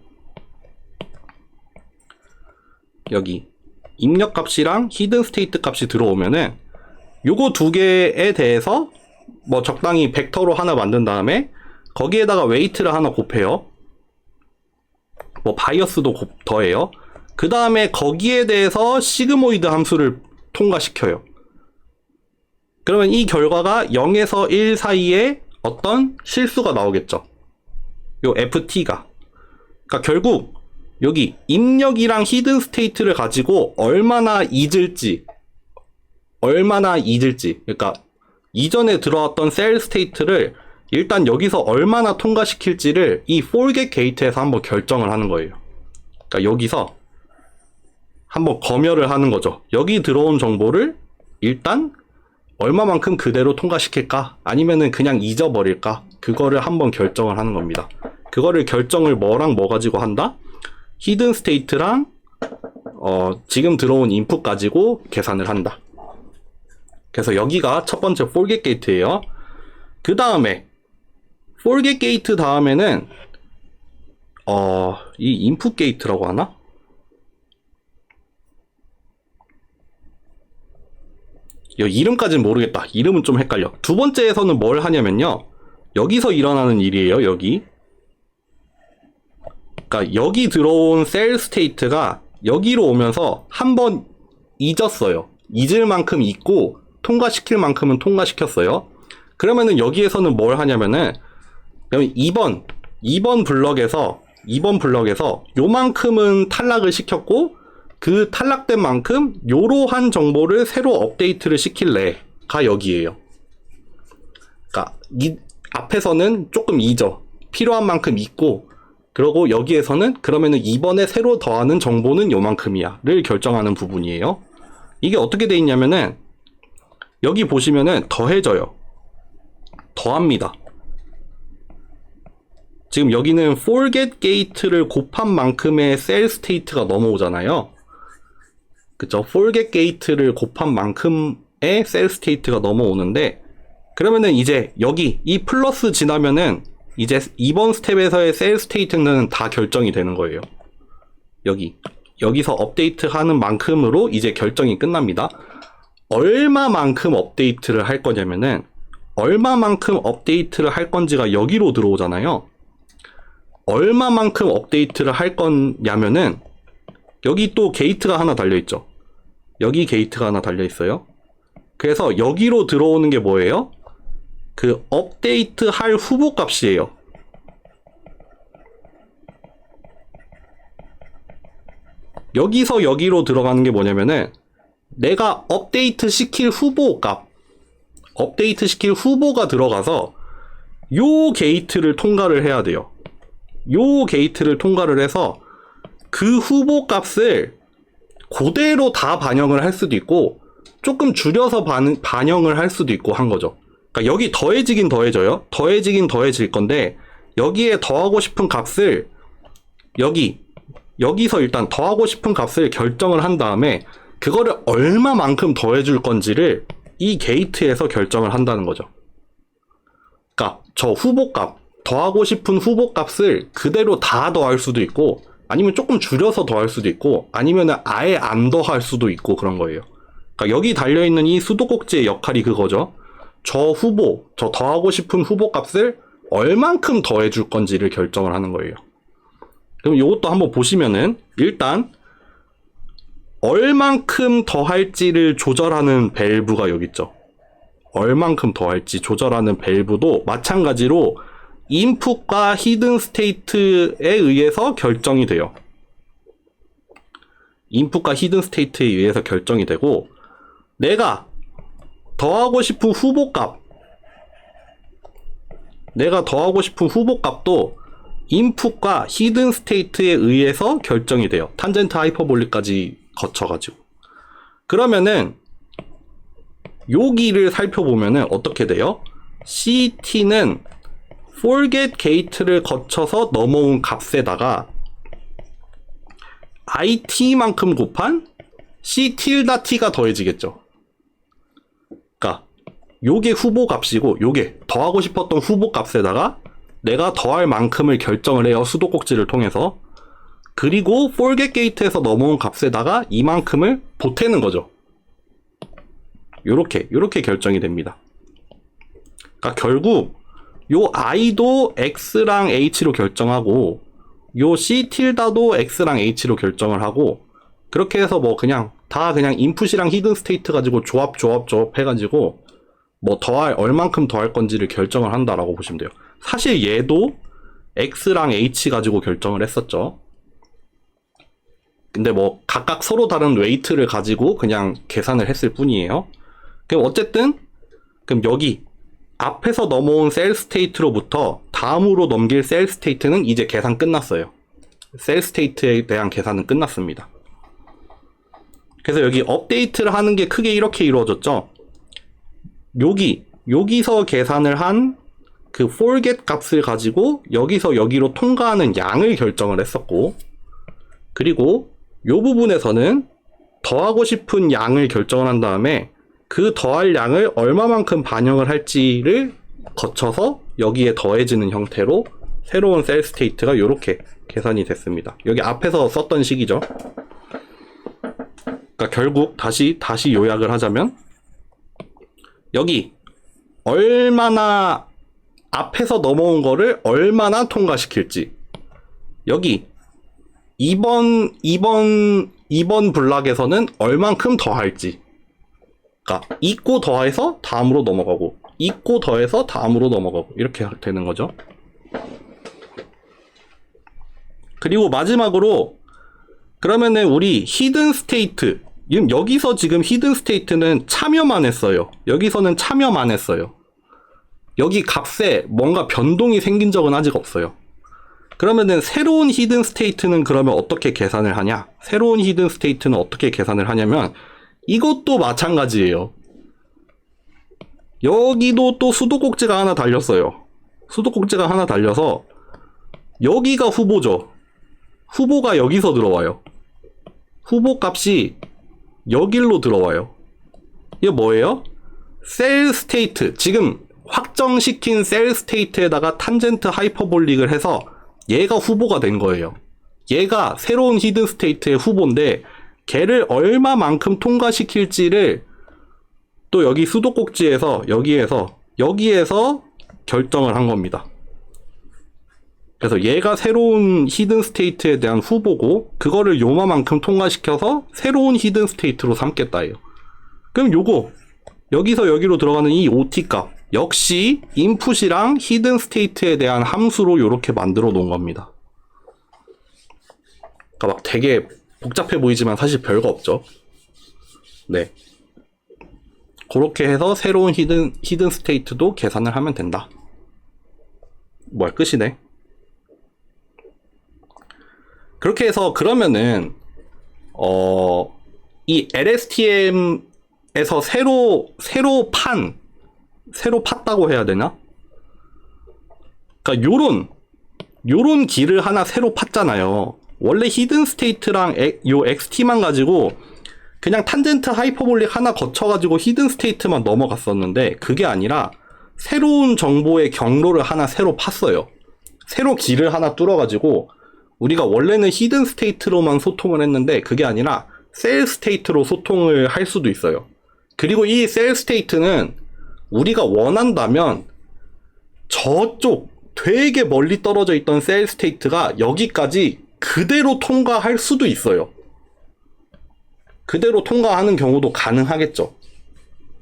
여기 입력값이랑 히든 스테이트 값이 들어오면은 요거 두 개에 대해서 뭐 적당히 벡터로 하나 만든 다음에 거기에다가 웨이트를 하나 곱해요. 뭐 바이어스도 더해요. 그 다음에 거기에 대해서 시그모이드 함수를 통과시켜요. 그러면 이 결과가 0에서 1 사이에 어떤 실수가 나오겠죠. 요 FT가. 그러니까 결국 여기 입력이랑 히든 스테이트를 가지고 얼마나 잊을지, 그러니까 이전에 들어왔던 셀 스테이트를 일단 여기서 얼마나 통과시킬지를 이 forget gate에서 한번 결정을 하는 거예요. 그러니까 여기서 한번 검열을 하는 거죠. 여기 들어온 정보를 일단 얼마만큼 그대로 통과시킬까? 아니면은 그냥 잊어버릴까? 그거를 한번 결정을 하는 겁니다. 그거를 결정을 뭐랑 뭐 가지고 한다? 히든 스테이트랑 지금 들어온 인풋 가지고 계산을 한다. 그래서 여기가 첫 번째 forget gate예요. 그 다음에 forget gate 다음에는 이 input gate라고 하나? 이름까지는 모르겠다. 이름은 좀 헷갈려. 두 번째에서는 뭘 하냐면요. 여기서 일어나는 일이에요. 여기. 그러니까 여기 들어온 셀 스테이트가 여기로 오면서 한번 잊었어요. 잊을 만큼 잊고 통과시킬 만큼은 통과시켰어요. 그러면은 여기에서는 뭘 하냐면은 2번 블럭에서 요만큼은 탈락을 시켰고 그 탈락된 만큼 요러한 정보를 새로 업데이트를 시킬래가 여기에요. 그러니까 앞에서는 조금 잊어. 필요한 만큼 잊고 그리고 여기에서는 그러면은 이번에 새로 더하는 정보는 요만큼이야 를 결정하는 부분이에요. 이게 어떻게 돼 있냐면은 여기 보시면은 더해져요. 더합니다. 지금 여기는 forget gate를 곱한 만큼의 셀 스테이트가 넘어오잖아요. 그쵸? forget gate를 곱한 만큼의 셀 스테이트가 넘어오는데 그러면은 이제 여기 이 플러스 지나면은 이제 이번 스텝에서의 셀 스테이트는 다 결정이 되는 거예요. 여기서 업데이트 하는 만큼으로 이제 결정이 끝납니다. 얼마만큼 업데이트를 할 거냐면은 얼마만큼 업데이트를 할 건지가 여기로 들어오잖아요. 얼마만큼 업데이트를 할 거냐면은 여기 또 게이트가 하나 달려있죠. 여기 게이트가 하나 달려있어요. 그래서 여기로 들어오는 게 뭐예요? 그 업데이트 할 후보 값이에요. 여기서 여기로 들어가는 게 뭐냐면은 내가 업데이트 시킬 후보 값, 업데이트 시킬 후보가 들어가서 요 게이트를 통과를 해야 돼요. 요 게이트를 통과를 해서 그 후보 값을 그대로 다 반영을 할 수도 있고 조금 줄여서 반영을 할 수도 있고 한 거죠. 그러니까 여기 더해지긴 더해져요. 더해지긴 더해질 건데 여기에 더하고 싶은 값을 여기서 일단 더하고 싶은 값을 결정을 한 다음에 그거를 얼마만큼 더해줄 건지를 이 게이트에서 결정을 한다는 거죠. 그러니까 저 후보값, 더하고 싶은 후보값을 그대로 다 더할 수도 있고 아니면 조금 줄여서 더할 수도 있고 아니면 아예 안 더할 수도 있고 그런 거예요. 그러니까 여기 달려있는 이 수도꼭지의 역할이 그거죠. 저 더하고 싶은 후보값을 얼만큼 더해줄 건지를 결정을 하는 거예요. 그럼 이것도 한번 보시면은 일단 얼만큼 더할지를 조절하는 밸브가 여기 있죠. 얼만큼 더할지 조절하는 밸브도 마찬가지로 인풋과 히든 스테이트에 의해서 결정이 돼요. 인풋과 히든 스테이트에 의해서 결정이 되고 내가 더하고 싶은 후보값도 인풋과 히든 스테이트에 의해서 결정이 돼요. 탄젠트 하이퍼볼릭까지 거쳐가지고. 그러면은 여기를 살펴보면은 어떻게 돼요? CT는 forget gate를 거쳐서 넘어온 값에다가 IT만큼 곱한 C tildeT가 더해지겠죠. 그러니까 요게 후보 값이고 요게 더하고 싶었던 후보 값에다가 내가 더할 만큼을 결정을 해요. 수도꼭지를 통해서. 그리고 forget gate에서 넘어온 값에다가 이만큼을 보태는 거죠. 요렇게 결정이 됩니다. 그러니까 결국 요 i도 x랑 h로 결정하고 요 c tilde도 x랑 h로 결정을 하고 그렇게 해서 뭐 그냥 인풋이랑 히든 스테이트 가지고 조합 해가지고 뭐 얼만큼 더할 건지를 결정을 한다라고 보시면 돼요. 사실 얘도 x랑 h 가지고 결정을 했었죠. 근데 뭐 각각 서로 다른 웨이트를 가지고 그냥 계산을 했을 뿐이에요. 그럼 어쨌든 그럼 여기 앞에서 넘어온 셀 스테이트로부터 다음으로 넘길 셀 스테이트는 이제 계산 끝났어요. 셀 스테이트에 대한 계산은 끝났습니다. 그래서 여기 업데이트를 하는 게 크게 이렇게 이루어졌죠. 여기서 계산을 한 그 forget 값을 가지고 여기서 여기로 통과하는 양을 결정을 했었고 그리고 요 부분에서는 더하고 싶은 양을 결정을 한 다음에 그 더할 양을 얼마만큼 반영을 할지를 거쳐서 여기에 더해지는 형태로 새로운 셀 스테이트가 이렇게 계산이 됐습니다. 여기 앞에서 썼던 식이죠. 그러니까 결국 다시 요약을 하자면 여기 얼마나 앞에서 넘어온 거를 얼마나 통과시킬지 여기 2번 블락에서는 얼만큼 더할지 그러니까 있고 더해서 다음으로 넘어가고 있고 더해서 다음으로 넘어가고 이렇게 되는 거죠. 그리고 마지막으로 그러면은 우리 히든 스테이트 여기서 지금 히든 스테이트는 참여만 했어요. 여기서는 참여만 했어요. 여기 값에 뭔가 변동이 생긴 적은 아직 없어요. 그러면은 새로운 히든 스테이트는 그러면 어떻게 계산을 하냐? 새로운 히든 스테이트는 어떻게 계산을 하냐면 이것도 마찬가지예요. 여기도 또 수도꼭지가 하나 달렸어요. 수도꼭지가 하나 달려서 여기가 후보죠. 후보가 여기서 들어와요. 후보 값이 여길로 들어와요. 이게 뭐예요? 셀 스테이트, 지금 확정시킨 셀 스테이트에다가 탄젠트 하이퍼볼릭을 해서 얘가 후보가 된 거예요. 얘가 새로운 히든 스테이트의 후보인데 걔를 얼마만큼 통과시킬지를 또 여기 수도꼭지에서 여기에서 결정을 한 겁니다. 그래서 얘가 새로운 히든 스테이트에 대한 후보고 그거를 요만큼 통과시켜서 새로운 히든 스테이트로 삼겠다예요. 그럼 요거 여기서 여기로 들어가는 이 OT 값 역시 인풋이랑 히든 스테이트에 대한 함수로 이렇게 만들어 놓은 겁니다. 그러니까 막 되게 복잡해 보이지만 사실 별거 없죠. 네. 그렇게 해서 새로운 히든 스테이트도 계산을 하면 된다. 뭐야, 끝이네. 그렇게 해서 그러면은 이 LSTM에서 새로 팠다고 해야 되나? 그러니까 요런 길을 하나 새로 팠잖아요. 원래 히든 스테이트랑 요 XT만 가지고 그냥 탄젠트 하이퍼볼릭 하나 거쳐가지고 히든 스테이트만 넘어갔었는데 그게 아니라 새로운 정보의 경로를 하나 새로 팠어요. 새로 길을 하나 뚫어가지고 우리가 원래는 히든 스테이트로만 소통을 했는데 그게 아니라 셀 스테이트로 소통을 할 수도 있어요. 그리고 이 셀 스테이트는 우리가 원한다면 저쪽 되게 멀리 떨어져 있던 셀 스테이트가 여기까지 그대로 통과할 수도 있어요. 그대로 통과하는 경우도 가능하겠죠.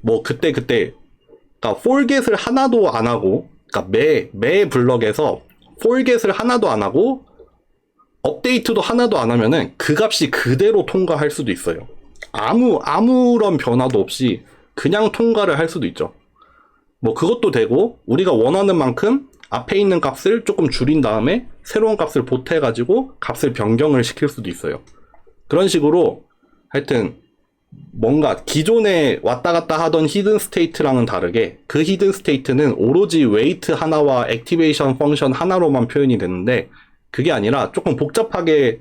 뭐 그때 그러니까 폴겟을 하나도 안 하고, 그러니까 매 블럭에서 폴겟을 하나도 안 하고 업데이트도 하나도 안 하면은 그 값이 그대로 통과할 수도 있어요. 아무런 변화도 없이 그냥 통과를 할 수도 있죠. 뭐 그것도 되고 우리가 원하는 만큼 앞에 있는 값을 조금 줄인 다음에 새로운 값을 보태가지고 값을 변경을 시킬 수도 있어요. 그런 식으로 하여튼 뭔가 기존에 왔다 갔다 하던 히든 스테이트랑은 다르게 그 히든 스테이트는 오로지 웨이트 하나와 액티베이션 펑션 하나로만 표현이 되는데 그게 아니라 조금 복잡하게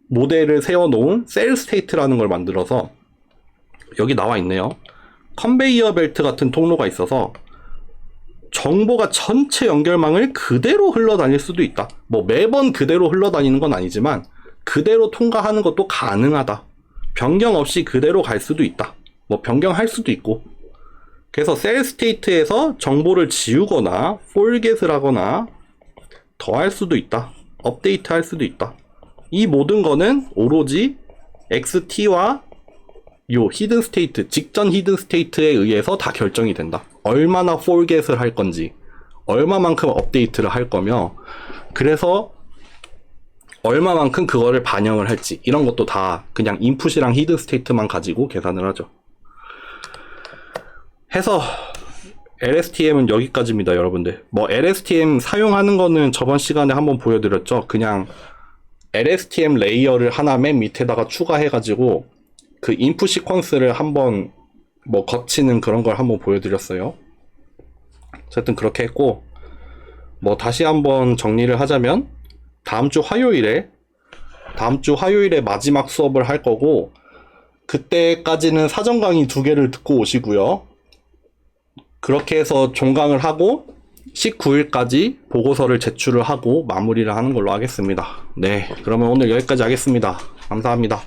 모델을 세워놓은 셀 스테이트라는 걸 만들어서 여기 나와 있네요. 컨베이어 벨트 같은 통로가 있어서 정보가 전체 연결망을 그대로 흘러다닐 수도 있다. 뭐 매번 그대로 흘러다니는 건 아니지만 그대로 통과하는 것도 가능하다. 변경 없이 그대로 갈 수도 있다. 뭐 변경할 수도 있고. 그래서 셀 스테이트에서 정보를 지우거나 폴겟을 하거나 더할 수도 있다. 업데이트 할 수도 있다. 이 모든 거는 오로지 XT와 요 히든 스테이트, 직전 히든 스테이트에 의해서 다 결정이 된다. 얼마나 폴겟을 할 건지, 얼마만큼 업데이트를 할 거며, 그래서 얼마만큼 그거를 반영을 할지, 이런 것도 다 그냥 인풋이랑 히든 스테이트만 가지고 계산을 하죠. 해서 LSTM은 여기까지입니다, 여러분들. 뭐 LSTM 사용하는 거는 저번 시간에 한번 보여드렸죠. 그냥 LSTM 레이어를 하나 맨 밑에다가 추가해가지고 그 인풋 시퀀스를 한번 뭐 거치는 그런 걸 한번 보여드렸어요. 어쨌든 그렇게 했고, 뭐 다시 한번 정리를 하자면 다음 주 화요일에 마지막 수업을 할 거고, 그때까지는 사전 강의 2개를 듣고 오시고요. 그렇게 해서 종강을 하고 19일까지 보고서를 제출을 하고 마무리를 하는 걸로 하겠습니다. 네, 그러면 오늘 여기까지 하겠습니다. 감사합니다.